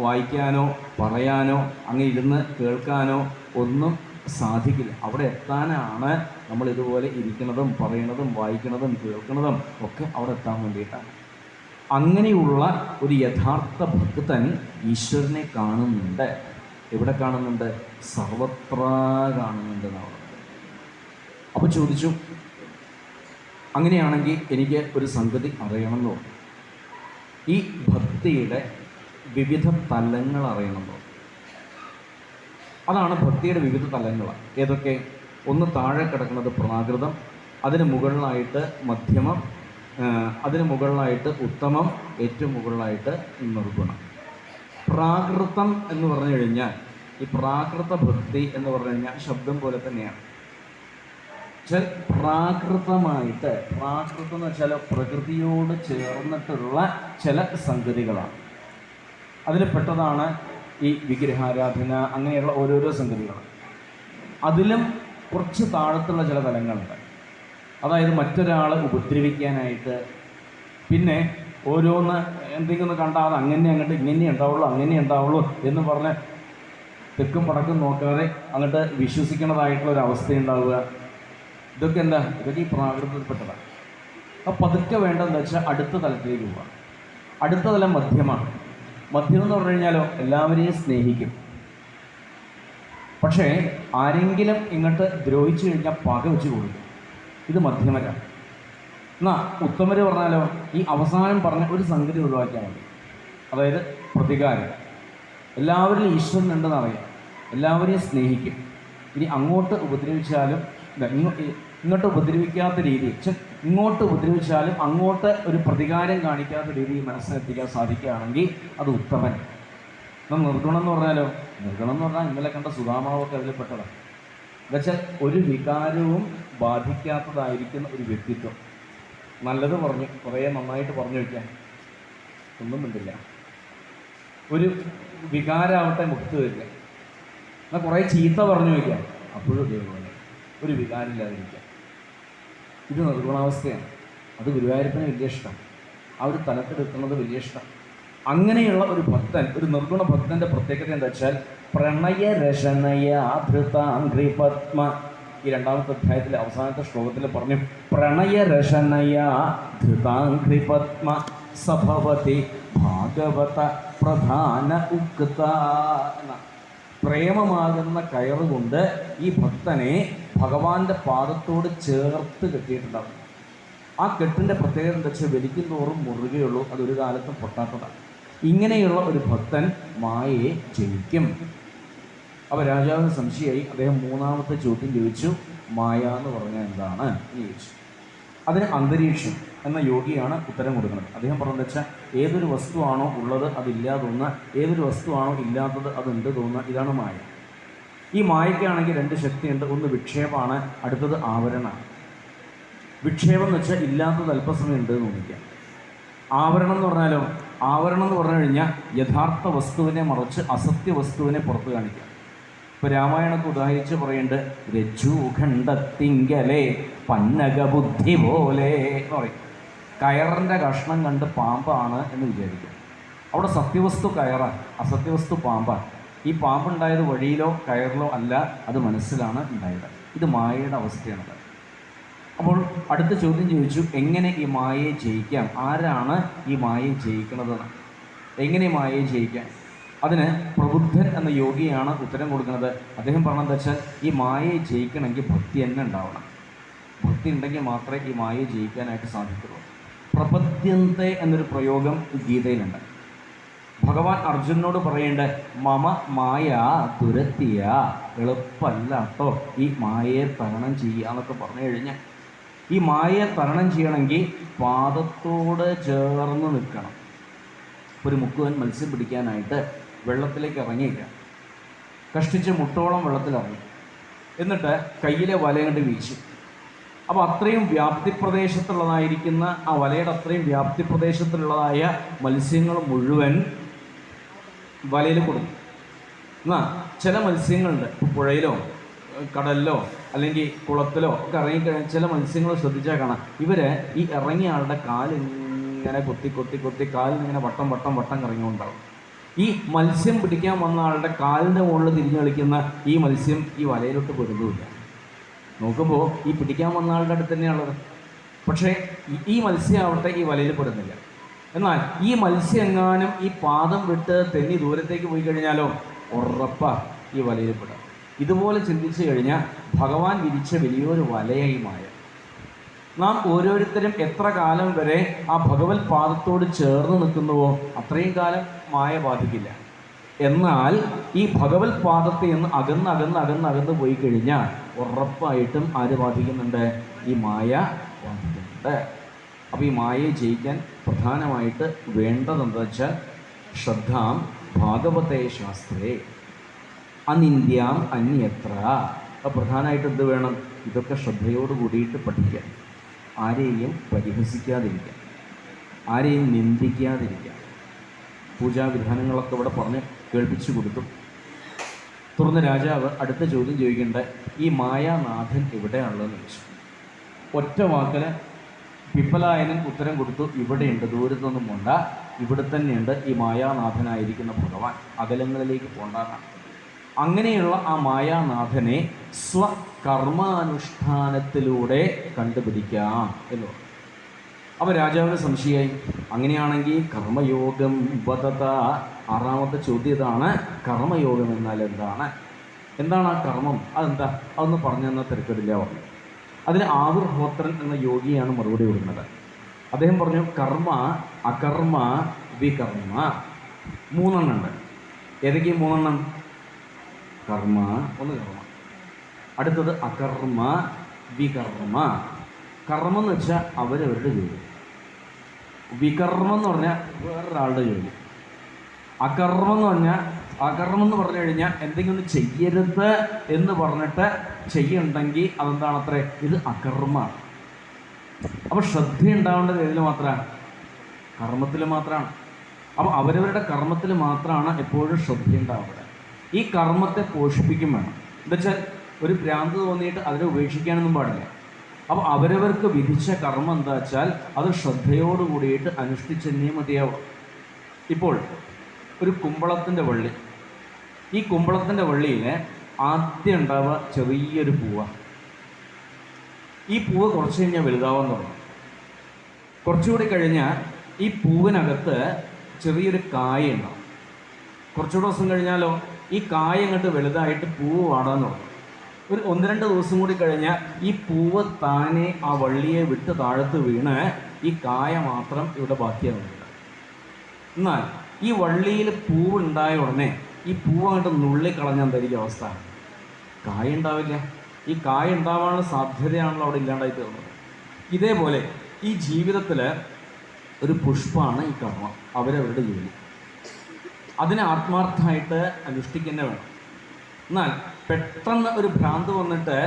വായിക്കാനോ പറയാനോ അങ്ങനെ ഇരുന്ന് കേൾക്കാനോ ഒന്നും സാധിക്കില്ല. അവിടെ എത്താനാണ് നമ്മൾ ഇതുപോലെ ഇരിക്കുന്നതും പറയണതും വായിക്കുന്നതും കേൾക്കുന്നതും ഒക്കെ അവിടെ എത്താൻ വേണ്ടിയിട്ടാണ്. അങ്ങനെയുള്ള ഒരു യഥാർത്ഥ ഭക്തൻ ഈശ്വരനെ കാണുന്നുണ്ട്. എവിടെ കാണുന്നുണ്ട്? സർവത്ര കാണുന്നുണ്ട് എന്നാണ്. അപ്പോൾ ചോദിച്ചു, അങ്ങനെയാണെങ്കിൽ എനിക്ക് ഒരു സംഗതി അറിയണമെന്നോ, ഈ ഭക്തിയുടെ വിവിധ തലങ്ങൾ അറിയണമെന്നോ. അതാണ് ഭക്തിയുടെ വിവിധ തലങ്ങൾ. ഏതൊക്കെ? ഒന്ന് താഴെ കിടക്കുന്നത് പ്രാകൃതം, അതിന് മുകളിലായിട്ട് മധ്യമം, അതിന് മുകളിലായിട്ട് ഉത്തമം, ഏറ്റവും മുകളിലായിട്ട് നിർഗുണം. പ്രാകൃതം എന്ന് പറഞ്ഞു കഴിഞ്ഞാൽ, ഈ പ്രാകൃത ഭക്തി എന്ന് പറഞ്ഞു കഴിഞ്ഞാൽ ശബ്ദം പോലെ തന്നെയാണ്. പ്രാകൃതമായിട്ട്, പ്രാകൃതം എന്ന് വെച്ചാൽ പ്രകൃതിയോട് ചേർന്നിട്ടുള്ള ചില സംഗതികളാണ്. അതിൽ പെട്ടതാണ് ഈ വിഗ്രഹാരാധന, അങ്ങനെയുള്ള ഓരോരോ സംഗതികൾ. അതിലും കുറച്ച് താഴത്തുള്ള ചില തലങ്ങളുണ്ട്. അതായത് മറ്റൊരാളെ ഉപദ്രവിക്കാനായിട്ട്, പിന്നെ ഓരോന്ന് എന്തെങ്കിലും കണ്ടാൽ അത് അങ്ങോട്ട് ഇങ്ങനെ ഉണ്ടാവുള്ളൂ, അങ്ങനെ ഉണ്ടാവുള്ളൂ എന്ന് പറഞ്ഞ് തെക്കും പടക്കും നോക്കാതെ അങ്ങോട്ട് വിശ്വസിക്കുന്നതായിട്ടുള്ള ഒരു അവസ്ഥയുണ്ടാവുക. ഇതൊക്കെ എന്താ? ഇതൊക്കെ ഈ പ്രാകൃതത്തിൽപ്പെട്ടതാണ്. അപ്പോൾ പതുക്കെ വേണ്ടതെന്ന് വെച്ചാൽ അടുത്ത തലത്തിലേക്ക് പോകാം. അടുത്ത തലം മധ്യമാണ്. മധ്യം എന്ന് പറഞ്ഞു കഴിഞ്ഞാലോ എല്ലാവരെയും സ്നേഹിക്കും. പക്ഷേ ആരെങ്കിലും ഇങ്ങോട്ട് ദ്രോഹിച്ചു കഴിഞ്ഞാൽ പക വെച്ച് കൊടുക്കും. ഇത് മധ്യമരാണ്. എന്നാൽ ഉത്തമർ പറഞ്ഞാലോ ഈ അവസാനം പറഞ്ഞ ഒരു സംഗതി ഒഴിവാക്കിയാൽ മതി. അതായത് പ്രതികാരം. എല്ലാവരിലും ഈശ്വരനുണ്ടെന്ന് അറിയാം, എല്ലാവരെയും സ്നേഹിക്കും. ഇനി അങ്ങോട്ട് ഉപദ്രവിച്ചാലും ഇങ്ങോട്ട് ഉപദ്രവിക്കാത്ത രീതിയിൽ, ഇങ്ങോട്ട് ഉപദ്രവിച്ചാലും അങ്ങോട്ട് ഒരു പ്രതികാരം കാണിക്കാത്ത രീതിയിൽ മനസ്സിലെത്തിക്കാൻ സാധിക്കുകയാണെങ്കിൽ അത് ഉത്തമൻ. എന്നാൽ നിർഗുണം എന്ന് പറഞ്ഞാലോ, നിർഗുണം എന്ന് പറഞ്ഞാൽ ഇന്നലെ കണ്ട സുധാമാവൊക്കെ അതിൽപ്പെട്ടതാണ്. എന്നുവെച്ചാൽ ഒരു വികാരവും ബാധിക്കാത്തതായിരിക്കുന്ന ഒരു വ്യക്തിത്വം. നല്ലത് പറഞ്ഞു, കുറേ നന്നായിട്ട് പറഞ്ഞു വയ്ക്കാൻ ഒന്നും മിണ്ടില്ല. ഒരു വികാരമാവട്ടെ മുക്തി വരില്ല. എന്നാൽ കുറേ ചീത്ത പറഞ്ഞു വയ്ക്കാം, അപ്പോഴും ദൈവമാണ് ഒരു വികാരമില്ലാതിരിക്കുക. ഇത് നിർഗുണാവസ്ഥയാണ്. അത് ഗുരുവായൂരപ്പന് വലിയ ഇഷ്ടം. ആ ഒരു തലത്തിലെത്തുന്നത് വലിയ ഇഷ്ടം. അങ്ങനെയുള്ള ഒരു ഭക്തൻ, ഒരു നിർഗുണ ഭക്തൻ്റെ പ്രത്യേകത എന്താ വെച്ചാൽ പ്രണയരശനയാധൃതാംഘ്രിപത്മ. ഈ 2ാമത്തെ അധ്യായത്തിലെ അവസാനത്തെ ശ്ലോകത്തിൽ പറഞ്ഞു പ്രണയരശനയാധൃതാംഘ്രിപത്മ സഭവതി ഭാഗവത പ്രധാന ഉക്ത. പ്രേമമാകുന്ന കയറുകൊണ്ട് ഈ ഭക്തനെ ഭഗവാന്റെ പാദത്തോട് ചേർത്ത് കെട്ടിയിട്ടുണ്ടാകും. ആ കെട്ടിൻ്റെ പ്രത്യേകത എന്താ വെച്ചാൽ വലിക്കും തോറും മുറുകയുള്ളൂ, അതൊരു കാലത്തും പൊട്ടാത്തതാണ്. ഇങ്ങനെയുള്ള ഒരു ഭക്തൻ മായയെ ജയിക്കും. അപ്പോൾ രാജാവിന് സംശയമായി. അദ്ദേഹം 3ാമത്തെ ചോദ്യം ചോദിച്ചു, മായ എന്ന് പറഞ്ഞാൽ എന്താണ് എന്ന് ചോദിച്ചു. അതിന് അന്തരീക്ഷം എന്ന യോഗിയാണ് ഉത്തരം കൊടുക്കുന്നത്. അദ്ദേഹം പറഞ്ഞതെന്ന് വെച്ചാൽ ഏതൊരു വസ്തുവാണോ ഉള്ളത് അതില്ലാതെ തോന്നുക, ഏതൊരു വസ്തുവാണോ ഇല്ലാത്തത് അതുണ്ട് തോന്നുക, ഇതാണ് മായ. ഈ മായയ്ക്കാണെങ്കിൽ 2 ശക്തിയുണ്ട്. ഒന്ന് വിക്ഷേപമാണ്, അടുത്തത് ആവരണമാണ്. വിക്ഷേപം എന്ന് വെച്ചാൽ ഇല്ലാത്തത് അല്പസമയം ഉണ്ട് എന്ന് തോന്നിക്കാം. ആവരണം എന്ന് പറഞ്ഞാലോ, ആവരണം എന്ന് പറഞ്ഞു കഴിഞ്ഞാൽ യഥാർത്ഥ വസ്തുവിനെ മറച്ച് അസത്യ വസ്തുവിനെ പുറത്ത് കാണിക്കാം. ഇപ്പോൾ രാമായണത്തെ ഉദാഹരിച്ച് പറയുന്നുണ്ട്, രജ്ജുഖണ്ഡത്തിങ്കലെ പന്നകബുദ്ധി പോലെ എന്ന് പറയും. കയറിൻ്റെ കഷ്ണം കണ്ട് പാമ്പാണ് എന്ന് വിചാരിക്കും. അവിടെ സത്യവസ്തു കയറാൻ, അസത്യവസ്തു പാമ്പാണ്. ഈ പാമ്പുണ്ടായത് വഴിയിലോ കയറിലോ അല്ല, അത് മനസ്സിലാണ് ഉണ്ടായത്. ഇത് മായയുടെ അവസ്ഥയാണത്. അപ്പോൾ അടുത്ത ചോദ്യം ചോദിച്ചു, എങ്ങനെ ഈ മായയെ ജയിക്കാം? ആരാണ് ഈ മായയെ ജയിക്കുന്നതെന്ന്? എങ്ങനെ മായയെ ജയിക്കാം? അതിന് പ്രബുദ്ധൻ എന്ന യോഗിയാണ് ഉത്തരം കൊടുക്കുന്നത്. അദ്ദേഹം പറഞ്ഞതെന്ന് വെച്ചാൽ ഈ മായയെ ജയിക്കണമെങ്കിൽ ഭക്തി തന്നെ ഉണ്ടാവണം. ഭക്തി ഉണ്ടെങ്കിൽ മാത്രമേ ഈ മായയെ ജയിക്കാനായിട്ട് സാധിക്കുള്ളൂ. പ്രപദ്യന്തെ എന്നൊരു പ്രയോഗം ഗീതയിലുണ്ട്. ഭഗവാൻ അർജുനനോട് പറയേണ്ട മമ മായ ദുരത്തിയ, എളുപ്പമല്ല കേട്ടോ ഈ മായയെ തരണം ചെയ്യുക എന്നൊക്കെ പറഞ്ഞു കഴിഞ്ഞാൽ, ഈ മായയെ തരണം ചെയ്യണമെങ്കിൽ പാദത്തോട് ചേർന്ന് നിൽക്കണം. ഒരു മുക്കുവൻ മത്സ്യം പിടിക്കാനായിട്ട് വെള്ളത്തിലേക്ക് ഇറങ്ങിയില്ല, കഷ്ടിച്ച് മുട്ടോളം വെള്ളത്തിലിറങ്ങി, എന്നിട്ട് കയ്യിലെ വല കൊണ്ട് വീശി. അപ്പോൾ അത്രയും വ്യാപ്തി പ്രദേശത്തുള്ളതായിരിക്കുന്ന ആ വലയുടെ അത്രയും വ്യാപ്തി പ്രദേശത്തുള്ളതായ മത്സ്യങ്ങൾ മുഴുവൻ വലയിൽ കൊടുക്കും. എന്നാൽ ചില മത്സ്യങ്ങളുണ്ട്, പുഴയിലോ കടലിലോ അല്ലെങ്കിൽ കുളത്തിലോ ഒക്കെ ഇറങ്ങിക്കഴിഞ്ഞാൽ ചില മത്സ്യങ്ങൾ ശ്രദ്ധിച്ചാൽ കാണാം, ഇവർ ഈ ഇറങ്ങിയ ആളുടെ കാലിങ്ങനെ കൊത്തി കാലിനിങ്ങനെ വട്ടം കറങ്ങിക്കൊണ്ടാവും. ഈ മത്സ്യം പിടിക്കാൻ വന്ന ആളുടെ കാലിൻ്റെ മുകളിൽ തിരിഞ്ഞു കളിക്കുന്ന ഈ മത്സ്യം ഈ വലയിലോട്ട് പെടുന്നുമില്ല. നോക്കുമ്പോൾ ഈ പിടിക്കാൻ വന്ന ആളുടെ അടുത്ത് തന്നെയാണുള്ളത്. പക്ഷേ ഈ മത്സ്യം ആവട്ടെ ഈ വലയിൽ പെടുന്നില്ല. എന്നാൽ ഈ മത്സ്യം എങ്ങാനും ഈ പാദം വിട്ട് തെന്നി ദൂരത്തേക്ക് പോയി കഴിഞ്ഞാലോ ഉറപ്പാ ഈ വലയിൽ പെടാം. ഇതുപോലെ ചിന്തിച്ചു കഴിഞ്ഞാൽ ഭഗവാൻ വിരിച്ച വലിയൊരു വലയായി മായ. നാം ഓരോരുത്തരും എത്ര കാലം വരെ ആ ഭഗവത് പാദത്തോട് ചേർന്ന് നിൽക്കുന്നുവോ അത്രയും കാലം മായ ബാധിക്കില്ല. എന്നാൽ ഈ ഭഗവത് പാദത്തെ നിന്ന് അകന്ന് പോയി കഴിഞ്ഞാൽ ഉറപ്പായിട്ടും ആര് ബാധിക്കുന്നുണ്ട്? ഈ മായ ബാധിക്കുന്നുണ്ട്. അപ്പോൾ ഈ മായയെ ജയിക്കാൻ പ്രധാനമായിട്ട് വേണ്ടതെന്താ വെച്ചാൽ ശ്രദ്ധാം ഭാഗവതേ ശാസ്ത്രേ അനിന്ദ്യാം അന്യത്ര. അപ്പോൾ പ്രധാനമായിട്ട് എന്ത് വേണം? ഇതൊക്കെ ശ്രദ്ധയോട് കൂടിയിട്ട് പഠിക്കുക. ആരെയും പരിഹസിക്കാതിരിക്കുക, ആരെയും നിന്ദിക്കാതിരിക്കുക. പൂജാവിധാനങ്ങളൊക്കെ ഇവിടെ പറഞ്ഞ് കേൾപ്പിച്ചു കൊടുത്തു. തുടർന്ന് രാജാവ് അടുത്ത ചോദ്യം ചോദിക്കേണ്ട, ഈ മായാനാഥൻ എവിടെയാണുള്ളതെന്ന് ചോദിച്ചു. ഒറ്റ വാക്കിൽ പിപ്പലായനൻ ഉത്തരം കൊടുത്തു, ഇവിടെയുണ്ട്, ദൂരത്തൊന്നും പോണ്ട, ഇവിടെ തന്നെയുണ്ട് ഈ മായാനാഥനായിരിക്കുന്ന ഭഗവാൻ, അകലങ്ങളിലേക്ക് പോണ്ടാന്നാണ്. അങ്ങനെയുള്ള ആ മായാനാഥനെ സ്വകർമാനുഷ്ഠാനത്തിലൂടെ കണ്ടുപിടിക്കാം എന്ന് പറഞ്ഞു. അപ്പോൾ രാജാവിന് സംശയമായി. അങ്ങനെയാണെങ്കിൽ കർമ്മയോഗം വദത. ആറാമത്തെ ചോദ്യം ഇതാണ്, കർമ്മയോഗം എന്നാൽ എന്താണ്? എന്താണ് ആ കർമ്മം? അതെന്താ? അതൊന്ന് പറഞ്ഞു തന്നാൽ തിരക്കിടില്ല പറഞ്ഞു. അതിന് ആവിർഹോത്രൻ എന്ന യോഗിയാണ് മറുപടി കൊടുക്കുന്നത്. അദ്ദേഹം പറഞ്ഞു, കർമ്മ, അകർമ്മ, വികർമ്മ. മൂന്നെണ്ണം ഉണ്ട്. ഏതൊക്കെയും മൂന്നെണ്ണം? കർമ്മ, ഒന്ന് കർമ്മ, അടുത്തത് അകർമ്മ, വികർമ്മ. കർമ്മം എന്ന് വെച്ചാൽ അവരവരുടെ ജോലി. വികർമ്മം എന്ന് പറഞ്ഞാൽ വേറൊരാളുടെ ജോലി. അകർമ്മം എന്ന് പറഞ്ഞാൽ, അകർമ്മം എന്ന് പറഞ്ഞു കഴിഞ്ഞാൽ എന്തെങ്കിലും ഒന്ന് ചെയ്യരുത് എന്ന് പറഞ്ഞിട്ട് ചെയ്യുന്നുണ്ടെങ്കിൽ അതെന്താണത്രേ? ഇത് അകർമ്മമാണ്. അപ്പോൾ ശ്രദ്ധ ഉണ്ടാവേണ്ടത് ഏതിൽ മാത്രമാണ്? കർമ്മത്തിൽ മാത്രമാണ്. അപ്പോൾ അവരവരുടെ കർമ്മത്തിൽ മാത്രമാണ് എപ്പോഴും ശ്രദ്ധ ഉണ്ടാവുക. ഈ കർമ്മത്തെ പോഷിപ്പിക്കും വേണം. എന്താ ഒരു ഭ്രാന്ത് തോന്നിയിട്ട് അതിനെ ഉപേക്ഷിക്കാനൊന്നും പാടില്ല. അപ്പോൾ അവരവർക്ക് വിധിച്ച കർമ്മം എന്താ വെച്ചാൽ അത് ശ്രദ്ധയോട് കൂടിയിട്ട് അനുഷ്ഠിച്ചെന്നേ മതിയാവും. ഇപ്പോൾ ഒരു കുമ്പളത്തിൻ്റെ വള്ളി, ഈ കുമ്പളത്തിൻ്റെ വള്ളിയിൽ ആദ്യം ഉണ്ടാവുക ചെറിയൊരു പൂവാണ്. ഈ പൂവ് കുറച്ച് കഴിഞ്ഞാൽ വലുതാവാൻ തുടങ്ങും. കുറച്ചുകൂടി കഴിഞ്ഞാൽ ഈ പൂവിനകത്ത് ചെറിയൊരു കായ ഉണ്ടാവും. കുറച്ചുകൂടെ ദിവസം കഴിഞ്ഞാലോ ഈ കായ അങ്ങോട്ട് വലുതായിട്ട് പൂവ് വാടാൻ തുടങ്ങും. ഒരു 1-2 ദിവസം കൂടി കഴിഞ്ഞാൽ ഈ പൂവ് താനെ ആ വള്ളിയെ വിട്ട് താഴത്ത് വീണ് ഈ കായ മാത്രം ഇവിടെ ബാക്കിയാവുന്നുണ്ട്. എന്നാൽ ഈ വള്ളിയിൽ പൂവ് ഉണ്ടായ ഉടനെ ഈ പൂവ് അങ്ങോട്ട് നുള്ളിക്കളഞ്ഞാൽ എന്തായിരിക്കും അവസ്ഥ? കായ ഉണ്ടാവില്ല. ഈ കായ ഉണ്ടാവാനുള്ള സാധ്യതയാണല്ലോ അവിടെ ഇല്ലാണ്ടായി തീർന്നത്. ഇതേപോലെ ഈ ജീവിതത്തിൽ ഒരു പുഷ്പമാണ് ഈ കർമ്മം, അവരവരുടെ ജോലി. അതിനെ ആത്മാർത്ഥമായിട്ട് അനുഷ്ഠിക്കുന്ന വേണം. എന്നാൽ പെട്ടെന്ന് ഒരു ഭ്രാന്ത് വന്നിട്ട്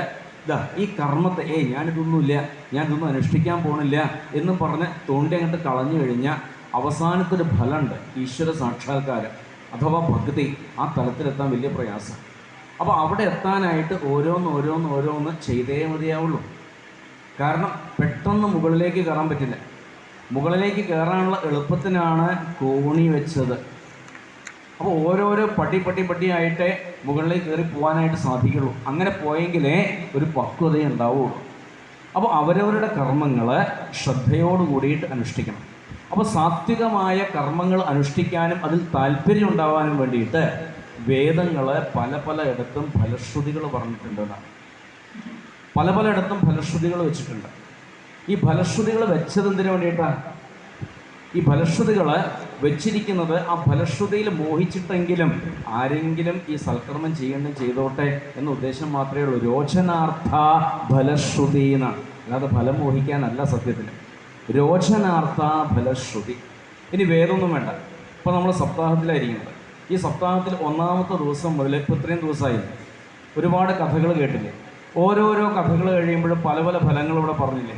ഈ കർമ്മത്തെ ഞാനിതൊന്നുമില്ല, ഞാനിതൊന്നും അനുഷ്ഠിക്കാൻ പോകണില്ല എന്നും പറഞ്ഞ് തോണ്ടി അങ്ങോട്ട് കളഞ്ഞു കഴിഞ്ഞാൽ അവസാനത്തൊരു ഫലമുണ്ട്, ഈശ്വര സാക്ഷാത്കാരം അഥവാ ഭക്തി. ആ തലത്തിലെത്താൻ വലിയ പ്രയാസം. അപ്പോൾ അവിടെ എത്താനായിട്ട് ഓരോന്ന് ചെയ്തേ മതിയാവുള്ളൂ. കാരണം പെട്ടെന്ന് മുകളിലേക്ക് കയറാൻ പറ്റില്ല. മുകളിലേക്ക് കയറാനുള്ള എളുപ്പത്തിനാണ് കോണി വെച്ചത്. അപ്പോൾ ഓരോരോ പടിയായിട്ടേ മുകളിലേക്ക് കയറി പോകാനായിട്ട് സാധിക്കുള്ളൂ. അങ്ങനെ പോയെങ്കിലേ ഒരു പക്വത ഉണ്ടാവുള്ളൂ. അപ്പോൾ അവരവരുടെ കർമ്മങ്ങൾ ശ്രദ്ധയോട് കൂടിയിട്ട് അനുഷ്ഠിക്കണം. അപ്പോൾ സാത്വികമായ കർമ്മങ്ങൾ അനുഷ്ഠിക്കാനും അതിൽ താല്പര്യം ഉണ്ടാവാനും വേണ്ടിയിട്ട് വേദങ്ങൾ പല ഇടത്തും ഫലശ്രുതികൾ പറഞ്ഞിട്ടുണ്ടെന്നാണ്. പല ഇടത്തും ഫലശ്രുതികൾ വെച്ചിട്ടുണ്ട്. ഈ ഫലശ്രുതികൾ വെച്ചത് എന്തിനു വേണ്ടിയിട്ടാണ്? ഈ ഫലശ്രുതികൾ വെച്ചിരിക്കുന്നത് ആ ഫലശ്രുതിയിൽ മോഹിച്ചിട്ടെങ്കിലും ആരെങ്കിലും ഈ സൽക്കർമ്മം ചെയ്തോട്ടെ എന്ന ഉദ്ദേശം മാത്രമേ ഉള്ളൂ. രോചനാർത്ഥ ഫലശ്രുതി എന്നാണ്, അല്ലാതെ ഫലം മോഹിക്കാനല്ല സത്യത്തിൽ. രോചനാർത്ഥ ഫലശ്രുതി. ഇനി വേദമൊന്നും വേണ്ട. ഇപ്പോൾ നമ്മൾ സപ്താഹത്തിലായിരിക്കുന്നത്. ഈ സപ്താഹത്തിൽ 1-ാമത്തെ ദിവസം മുതൽ ഇപ്പോൾ ഇത്രയും ദിവസമായി ഒരുപാട് കഥകൾ കേട്ടില്ലേ? ഓരോരോ കഥകൾ കഴിയുമ്പോഴും പല ഫലങ്ങൾ ഇവിടെ പറഞ്ഞില്ലേ?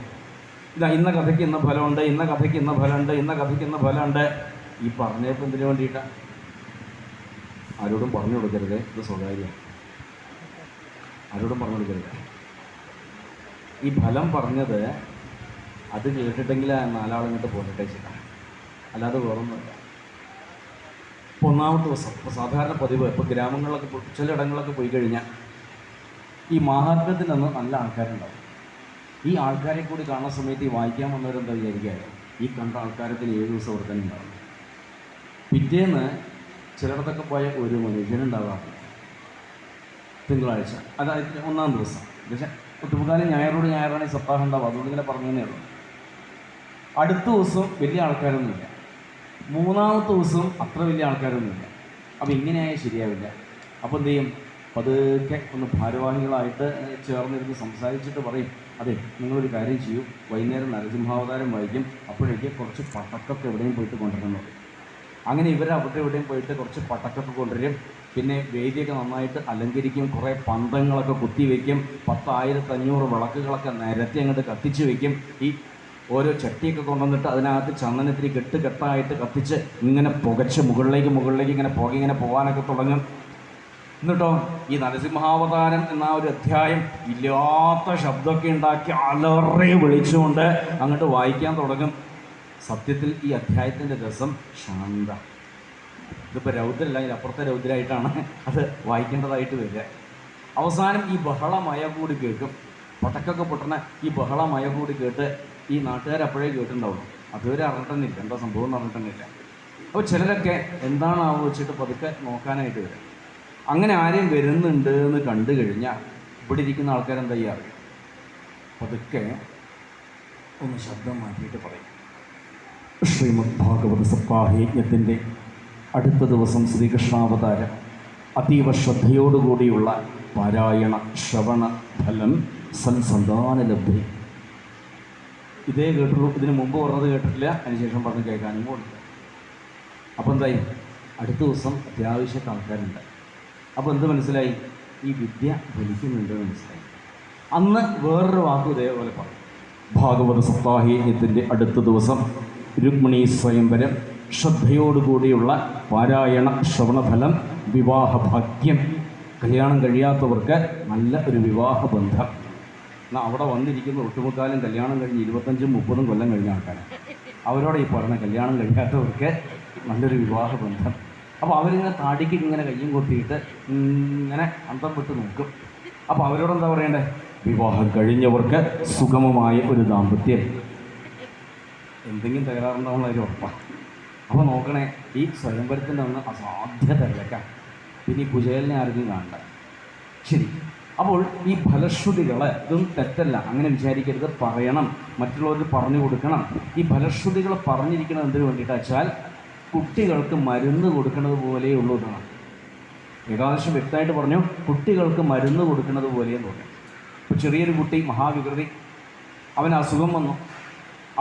ഇന്ന കഥയ്ക്ക് ഇന്ന ഫലമുണ്ട്, ഇന്ന കഥയ്ക്ക് ഇന്ന ഫലമുണ്ട്, ഇന്ന കഥയ്ക്ക് ഇന്ന ഫലമുണ്ട്. ഈ പറഞ്ഞപ്പോൾ എന്തിനു വേണ്ടിയിട്ടാണ്? ആരോടും പറഞ്ഞു കൊടുക്കരുത്, ഇത് സ്വകാര്യമാണ്. ആരോടും പറഞ്ഞു കൊടുക്കരുത്. ഈ ഫലം പറഞ്ഞത് അത് കേട്ടിട്ടെങ്കിൽ ആ 4 പോന്നിട്ടേ ചെയ്യണം, അല്ലാതെ വേറൊന്നുമില്ല. ഇപ്പോൾ 1-ാമത്തെ ദിവസം ഇപ്പോൾ സാധാരണ പതിവ് ഇപ്പോൾ ഗ്രാമങ്ങളിലൊക്കെ ചിലയിടങ്ങളിലൊക്കെ പോയി കഴിഞ്ഞാൽ ഈ മാഹാത്മ്യത്തിനൊന്നും നല്ല ആൾക്കാരുണ്ടാവും. ഈ ആൾക്കാരെ കൂടി കാണുന്ന സമയത്ത് ഈ വായിക്കാൻ വന്നവരെന്താ വിചാരിക്കുക? ഈ കണ്ട ആൾക്കാരത്തിൽ 7 ദിവസം അവിടെ തന്നെ ഉണ്ടാവും. പിറ്റേന്ന് ചിലയിടത്തൊക്കെ പോയ ഒരു മനുഷ്യനുണ്ടാവാറില്ല. തിങ്കളാഴ്ച, അതായത് 1-ാം ദിവസം. പക്ഷേ ഒത്തുമുക്കാലം ഞായറാണ് ഈ സപ്താഹം ഉണ്ടാവുക. അതുകൊണ്ട് ഇങ്ങനെ പറഞ്ഞതേ ഉള്ളൂ. അടുത്ത ദിവസം വലിയ ആൾക്കാരൊന്നുമില്ല. 3-ാമത്തെ ദിവസം അത്ര വലിയ ആൾക്കാരൊന്നുമില്ല. അപ്പോൾ ഇങ്ങനെയായാൽ ശരിയാവില്ല. അപ്പോൾ എന്ത് ചെയ്യും? പതുക്കെ ഒന്ന് ഭാരവാഹികളായിട്ട് ചേർന്നിരുന്ന് സംസാരിച്ചിട്ട് പറയും, അതെ നിങ്ങളൊരു കാര്യം ചെയ്യൂ, വൈകുന്നേരം നരസിംഹാവതാരം വായിക്കും, അപ്പോഴേക്ക് കുറച്ച് പടക്കൊക്കെ എവിടെയും പോയിട്ട് കൊണ്ടുവരണം. അങ്ങനെ ഇവർ അവിടെ എവിടെയും പോയിട്ട് കുറച്ച് പടക്കൊക്കെ കൊണ്ടുവരും. പിന്നെ വേദിയൊക്കെ നന്നായിട്ട് അലങ്കരിക്കും, കുറേ പന്തങ്ങളൊക്കെ കുത്തി വയ്ക്കും, 10,500 വിളക്കുകളൊക്കെ നിരത്തി അങ്ങോട്ട് കത്തിച്ച് വയ്ക്കും. ഈ ഓരോ ചട്ടിയൊക്കെ കൊണ്ടുവന്നിട്ട് അതിനകത്ത് ചന്ദനത്തിരി കെട്ടായിട്ട് കത്തിച്ച് ഇങ്ങനെ പുകച്ച് മുകളിലേക്ക് ഇങ്ങനെ പുക ഇങ്ങനെ പോകാനൊക്കെ തുടങ്ങും. എന്നിട്ടോ ഈ നരസിംഹാവതാരം എന്ന ഒരു അധ്യായം ഇല്ലാത്ത ശബ്ദമൊക്കെ ഉണ്ടാക്കി അലറി വിളിച്ചുകൊണ്ട് അങ്ങോട്ട് വായിക്കാൻ തുടങ്ങും. സത്യത്തിൽ ഈ അധ്യായത്തിൻ്റെ രസം ശാന്ത. ഇതിപ്പോൾ രൗദ്രല്ല, ഇതിനപ്പുറത്തെ രൗദ്രായിട്ടാണ് അത് വായിക്കേണ്ടതായിട്ട് വരിക. അവസാനം ഈ ബഹളമയ കൂടി കേൾക്കും. പടക്കൊക്കെ പൊട്ടണ ഈ ബഹളമയ കൂടി കേട്ട് ഈ നാട്ടുകാരപ്പോഴേ കേട്ടിട്ടുണ്ടാവുള്ളൂ. അതുവരെ അറിഞ്ഞിട്ടൊന്നുമില്ല എന്താ സംഭവം എന്ന് അറിഞ്ഞിട്ടൊന്നുമില്ല. അപ്പോൾ ചിലരൊക്കെ എന്താണാവോ വെച്ചിട്ട് പതുക്കെ നോക്കാനായിട്ട് വരും. അങ്ങനെ ആരെയും വരുന്നുണ്ട് എന്ന് കണ്ടു കഴിഞ്ഞാൽ ഇവിടെ ഇരിക്കുന്ന ആൾക്കാരെന്താ ചെയ്യുക? പതുക്കെ ഒന്ന് ശബ്ദം മാറ്റിയിട്ട് പറയും. ശ്രീമദ് ഭാഗവത സപ്താഹയജ്ഞത്തിൻ്റെ അടുത്ത ദിവസം ശ്രീകൃഷ്ണാവതാരം അതീവ ശ്രദ്ധയോടുകൂടിയുള്ള പാരായണ ശ്രവണ ഫലം സൽസന്താനലബ്ധി. ഇതേ കേട്ടുള്ളൂ, ഇതിന് മുമ്പ് പറഞ്ഞത് കേട്ടിട്ടില്ല, അതിനുശേഷം പറഞ്ഞ് കേൾക്കാനും കൊടുത്തില്ല. അപ്പോൾ എന്തായി? അടുത്ത ദിവസം അത്യാവശ്യത്തെ ആൾക്കാരുണ്ട്. അപ്പോൾ എന്ത് മനസ്സിലായി? ഈ വിദ്യ ഫലിക്കുന്നുണ്ട് മനസ്സിലായി. അന്ന് വേറൊരു വാക്ക് ഇതേപോലെ പറഞ്ഞു. ഭാഗവത സപ്താഹയജ്ഞത്തിൻ്റെ അടുത്ത ദിവസം രുക്മിണി സ്വയംവരം, ശ്രദ്ധയോടുകൂടിയുള്ള പാരായണ ശ്രവണഫലം, വിവാഹഭാഗ്യം. കല്യാണം കഴിയാത്തവർക്ക് നല്ല ഒരു വിവാഹബന്ധം. എന്നാൽ അവിടെ വന്നിരിക്കുന്ന ഒട്ടുമുക്കാലും കല്യാണം കഴിഞ്ഞ് 25-30 കൊല്ലം കഴിഞ്ഞ ആൾക്കാരാണ്. അവരോട് ഈ പറഞ്ഞ കല്യാണം കഴിയാത്തവർക്ക് നല്ലൊരു വിവാഹബന്ധം. അപ്പോൾ അവരിങ്ങനെ താടിക്ക് ഇങ്ങനെ കയ്യും കൊത്തിയിട്ട് ഇങ്ങനെ അന്തം വിട്ട് നോക്കും. അപ്പോൾ അവരോടെന്താ പറയണ്ടേ? വിവാഹം കഴിഞ്ഞവർക്ക് സുഗമമായ ഒരു ദാമ്പത്യം. എന്തെങ്കിലും തകരാറുണ്ടാവുന്ന ഒരു ഉറപ്പാണ്. അപ്പോൾ നോക്കണേ, ഈ സ്വയംവരത്തിൻ്റെ അന്ന് അസാധ്യ തിരക്കാം. പിന്നെ ഈ കുചേലിനെ ആർക്കും കാണണ്ട. ശരി. അപ്പോൾ ഈ ഫലശ്രുതികൾ ഇതും തെറ്റല്ല, അങ്ങനെ വിചാരിക്കരുത്. പറയണം, മറ്റുള്ളവർക്ക് പറഞ്ഞു കൊടുക്കണം. ഈ ഫലശ്രുതികൾ പറഞ്ഞിരിക്കുന്നത് എന്തിനു വേണ്ടിയിട്ടാ വെച്ചാൽ കുട്ടികൾക്ക് മരുന്ന് കൊടുക്കുന്നത് പോലെയുള്ളൂ എന്നാണ്. ഏകാദശം വ്യക്തമായിട്ട് പറഞ്ഞു, കുട്ടികൾക്ക് മരുന്ന് കൊടുക്കുന്നത് പോലെയെന്ന് പറഞ്ഞു. ഇപ്പോൾ ചെറിയൊരു കുട്ടി മഹാവികൃതി, അവന് അസുഖം വന്നു,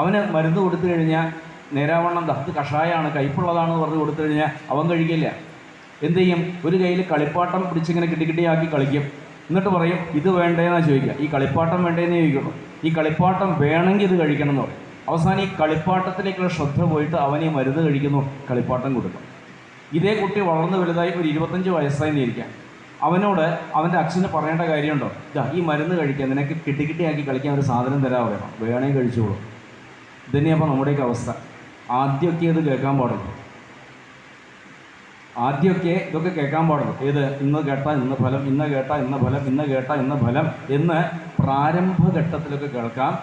അവന് മരുന്ന് കൊടുത്തു കഴിഞ്ഞാൽ നേരാവണ്ണം ഇത് കഷായമാണ്, കയ്പുള്ളതാണെന്ന് പറഞ്ഞ് കൊടുത്തു കഴിഞ്ഞാൽ അവൻ കഴിക്കില്ല. എന്ത് ചെയ്യും? ഒരു കയ്യിൽ കളിപ്പാട്ടം പിടിച്ചിങ്ങനെ കിട്ടിയാക്കി കളിക്കും. എന്നിട്ട് പറയും ഇത് വേണ്ടേന്നാണ് ചോദിക്കുക. ഈ കളിപ്പാട്ടം വേണ്ടേന്ന് ചോദിക്കുള്ളൂ. ഈ കളിപ്പാട്ടം വേണമെങ്കിൽ ഇത് കഴിക്കണം എന്ന് പറയും. അവസാനം ഈ കളിപ്പാട്ടത്തിലേക്കുള്ള ശ്രദ്ധ പോയിട്ട് അവൻ ഈ മരുന്ന് കഴിക്കുന്നു, കളിപ്പാട്ടം കൊടുക്കും. ഇതേ കുട്ടി വളർന്നു വലുതായി ഒരു 25 വയസ്സായി നിന്നിരിക്കാം. അവനോട് അവൻ്റെ അച്ഛന് പറയേണ്ട കാര്യമുണ്ടോ? ഈ മരുന്ന് കഴിക്കാൻ, നിനക്ക് കിട്ടിയാക്കി കളിക്കാൻ ഒരു സാധനം തരാൻ പറയണം, വേണമെങ്കിൽ കഴിച്ചോളൂ. ഇതന്നെയാണ് അപ്പോൾ നമ്മുടെയൊക്കെ അവസ്ഥ. ആദ്യമൊക്കെ ഇത് കേൾക്കാൻ പാടുള്ളൂ. ആദ്യമൊക്കെ ഇതൊക്കെ കേൾക്കാൻ പാടുള്ളൂ. ഏത്? ഇന്ന് കേട്ടാൽ ഇന്ന് ഫലം, ഇന്ന് കേട്ടാൽ ഇന്ന ഫലം, ഇന്ന് കേട്ടാൽ ഇന്ന ഫലം എന്ന് പ്രാരംഭഘട്ടത്തിലൊക്കെ കേൾക്കാം.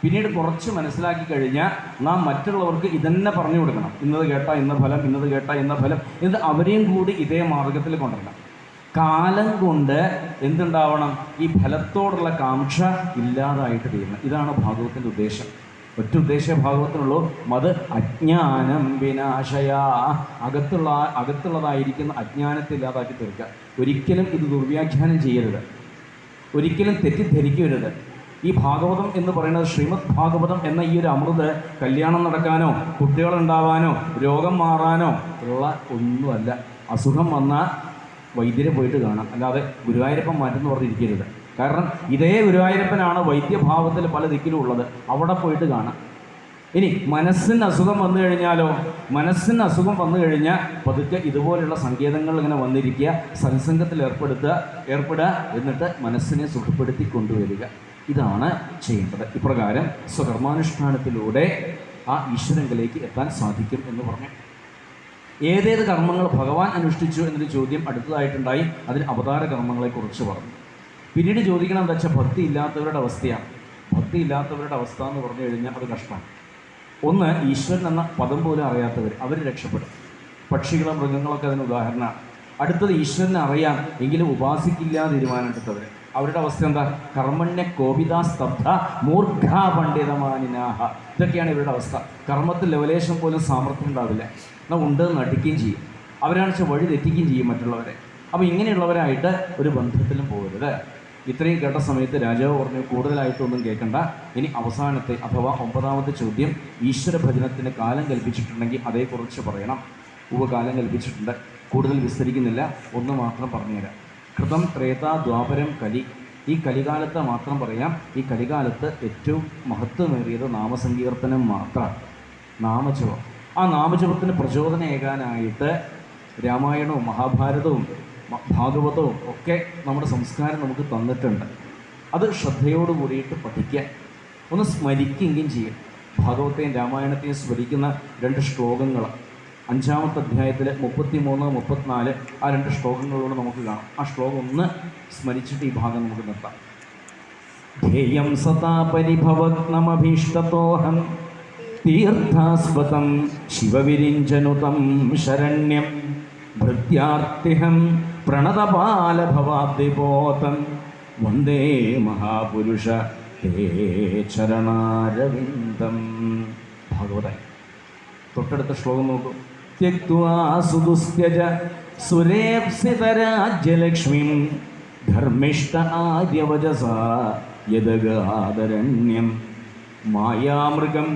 പിന്നീട് കുറച്ച് മനസ്സിലാക്കി കഴിഞ്ഞാൽ നാം മറ്റുള്ളവർക്ക് ഇതന്നെ പറഞ്ഞു കൊടുക്കണം. ഇന്നത് കേട്ടാൽ ഇന്ന ഫലം, ഇന്നത് കേട്ടാൽ ഇന്ന ഫലം, എന്നിട്ട് അവരെയും കൂടി ഇതേ മാർഗത്തിൽ കൊണ്ടുവരണം. കാലം കൊണ്ട് എന്തുണ്ടാവണം? ഈ ഫലത്തോടുള്ള കാംക്ഷ ഇല്ലാതായിട്ട് തീരണം. ഇതാണ് ഭാഗവത്തിൻ്റെ ഉദ്ദേശം. ഒറ്റ ഉദ്ദേശം ഭാഗവത്തിനുള്ളൂ. മത് അജ്ഞാനം വിനാശയാ. അകത്തുള്ളതായിരിക്കുന്ന അജ്ഞാനത്തെ ഇല്ലാതാക്കി തീർക്കുക. ഒരിക്കലും ഇത് ദുർവ്യാഖ്യാനം ചെയ്യരുത്, ഒരിക്കലും തെറ്റിദ്ധരിക്കരുത്. ഈ ഭാഗവതം എന്ന് പറയുന്നത്, ശ്രീമദ് ഭാഗവതം എന്ന ഈ ഒരു അമൃത് കല്യാണം നടക്കാനോ കുട്ടികളുണ്ടാവാനോ രോഗം മാറാനോ ഉള്ള ഒന്നുമല്ല. അസുഖം വന്നാൽ വൈദ്യരെ പോയിട്ട് കാണാം, അല്ലാതെ ഗുരുവായൂരപ്പൻ മാറ്റെന്ന് പറഞ്ഞിരിക്കരുത്. കാരണം ഇതേ ഗുരുവായൂരപ്പനാണ് വൈദ്യഭാവത്തിൽ പല ദിക്കിലും ഉള്ളത്, അവിടെ പോയിട്ട് കാണാം. ഇനി മനസ്സിന് അസുഖം വന്നു കഴിഞ്ഞാലോ? മനസ്സിന് അസുഖം വന്നു കഴിഞ്ഞാൽ പതുക്കെ ഇതുപോലെയുള്ള സങ്കേതങ്ങൾ ഇങ്ങനെ വന്നിരിക്കുക, സത്സംഗത്തിൽ ഏർപ്പെടുക, എന്നിട്ട് മനസ്സിനെ സുഖപ്പെടുത്തി കൊണ്ടുവരിക. ഇതാണ് ചെയ്യേണ്ടത്. ഇപ്രകാരം സ്വകർമാനുഷ്ഠാനത്തിലൂടെ ആ ഈശ്വരങ്കിലേക്ക് എത്താൻ സാധിക്കും എന്ന് പറഞ്ഞു. ഏതേത് കർമ്മങ്ങൾ ഭഗവാൻ അനുഷ്ഠിച്ചു എന്നൊരു ചോദ്യം അടുത്തതായിട്ടുണ്ടായി. അതിന് അവതാര കർമ്മങ്ങളെക്കുറിച്ച് പറഞ്ഞു. പിന്നീട് ചോദിക്കണം എന്താ വെച്ചാൽ ഭക്തി ഇല്ലാത്തവരുടെ അവസ്ഥയാണ്. ഭക്തി ഇല്ലാത്തവരുടെ അവസ്ഥ എന്ന് പറഞ്ഞു കഴിഞ്ഞാൽ അത് കഷ്ടമാണ്. ഒന്ന്, ഈശ്വരൻ എന്ന പദം പോലും അറിയാത്തവർ, അവർ രക്ഷപ്പെടും. പക്ഷികളും മൃഗങ്ങളൊക്കെ അതിന് ഉദാഹരണമാണ്. അടുത്തത് ഈശ്വരനെ അറിയാം എങ്കിലും ഉപാസിക്കില്ല തീരുമാനമെടുത്തവർ, അവരുടെ അവസ്ഥ എന്താ? കർമ്മണ്യ കോപിതാ സ്തബ്ധ മൂർഖാ പണ്ഡിതമാനിനാഹ. ഇതൊക്കെയാണ് ഇവരുടെ അവസ്ഥ. കർമ്മത്തിൽ ലവലേശം പോലും സാമർത്ഥ്യം ഉണ്ടാവില്ല, എന്നാൽ ഉണ്ട് നടിക്കുകയും ചെയ്യും. അവരാണെന്ന് വഴി തെറ്റിക്കുകയും ചെയ്യും മറ്റുള്ളവരെ. അപ്പോൾ ഇങ്ങനെയുള്ളവരായിട്ട് ഒരു ബന്ധത്തിലും പോകരുത്. ഇത്രയും കേട്ട സമയത്ത് രാജാവ് പറഞ്ഞു, കൂടുതലായിട്ടൊന്നും കേൾക്കണ്ട. ഇനി അവസാനത്തെ അഥവാ 9ാമത്തെ ചോദ്യം, ഈശ്വര ഭജനത്തിന് കാലം കൽപ്പിച്ചിട്ടുണ്ടെങ്കിൽ അതേക്കുറിച്ച് പറയണം. കാലം കൽപ്പിച്ചിട്ടുണ്ട്, കൂടുതൽ വിസ്തരിക്കുന്നില്ല, ഒന്ന് മാത്രം പറഞ്ഞുതരാം. കൃതം ത്രേതാ ദ്വാപരം കലി ഈ കലികാലത്ത് മാത്രം പറയാം, ഈ കലികാലത്ത് ഏറ്റവും മഹത്വമേറിയത് നാമസങ്കീർത്തനം മാത്രമാണ്, നാമജപം. ആ നാമജപത്തിന് പ്രചോദനമേകാനായിട്ട് രാമായണവും മഹാഭാരതവും ഭാഗവതവും ഒക്കെ നമ്മുടെ സംസ്കാരം നമുക്ക് തന്നിട്ടുണ്ട്. അത് ശ്രദ്ധയോട് കൂടിയിട്ട് പഠിക്കുക, ഒന്ന് സ്മരിക്കുകയും ചെയ്യും. ഭാഗവത്തെയും രാമായണത്തെയും സ്മരിക്കുന്ന 2 ശ്ലോകങ്ങൾ 5-ാമത്തെ അധ്യായത്തിൽ 33, 34 ആ 2 ശ്ലോകങ്ങളിലൂടെ നമുക്ക് കാണാം. ആ ശ്ലോകം ഒന്ന് സ്മരിച്ചിട്ട് ഈ ഭാഗം നമുക്ക് നിർത്താം. ധ്യേയം സദാ പരിഭവഗ്നമഭീഷ്ടതോഹം തീർത്ഥാസ്പദം ശിവവിരിഞ്ചനുതം ശരണ്യം ഭൃത്യാർത്തിഹം പ്രണതപാലഭവാബ്ദിപോതം വന്ദേ മഹാപുരുഷ തേ ചരണാരവിന്ദം. ഭാഗവതായി തൊട്ടടുത്ത ശ്ലോകം നോക്കൂ. ത്യക്ത്വാ സുദുസ്ത്യജ സുരേപ്സിതരാജ്യലക്ഷ്മീം ധർമ്മിഷ്ഠ ആര്യവചസാ യദഗാദരണ്യം മായാമൃഗം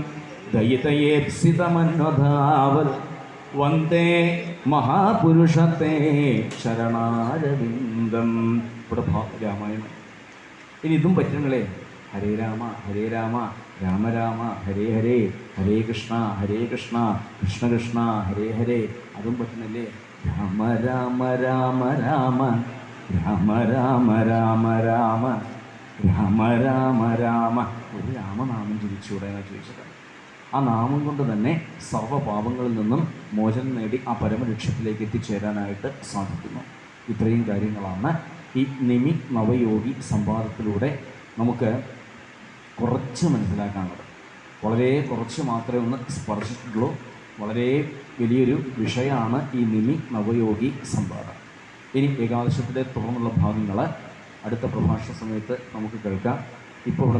ദയിതയേപ്സിതമന്വധാവൽ വന്ദേ മഹാപുരുഷത്തെ ശരണാരവിന്ദം. ഇവിടെ രാമായണം. ഇനി ഇതും പറ്റുങ്ങളേ, ഹരേ രാമ ഹരേ രാമ രാമ രാമ ഹരേ ഹരേ, ഹരേ കൃഷ്ണ കൃഷ്ണ കൃഷ്ണ ഹരേ ഹരേ. അതും പറ്റുന്നില്ലേ? രാമ രാമ രാമ രാമ രാമ രാമ രാമ രാമ രാമ രാമ രാമ. ഒരു രാമനാമം ജപിച്ചുകൂടെ എന്നാണ് ചോദിച്ചത്. ആ നാമം കൊണ്ട് തന്നെ സർവ്വപാപങ്ങളിൽ നിന്നും മോചനം നേടി ആ പരമലക്ഷ്യത്തിലേക്ക് എത്തിച്ചേരാനായിട്ട് സാധിക്കുന്നു. ഇത്രയും കാര്യങ്ങളാണ് ഈ നിമി നവയോഗി സംവാദത്തിലൂടെ നമുക്ക് കുറച്ച് മനസ്സിലാക്കാനുള്ളത്. വളരെ കുറച്ച് മാത്രമേ ഒന്ന് സ്പർശിച്ചിട്ടുള്ളൂ. വളരെ വലിയൊരു വിഷയമാണ് ഈ നിമി നവയോഗി സംവാദം. ഇനി ഏകാദശത്തിലെ തുടർന്നുള്ള ഭാഗങ്ങൾ അടുത്ത പ്രഭാഷണ സമയത്ത് നമുക്ക് കേൾക്കാം. ഇപ്പോൾ ഇവിടെ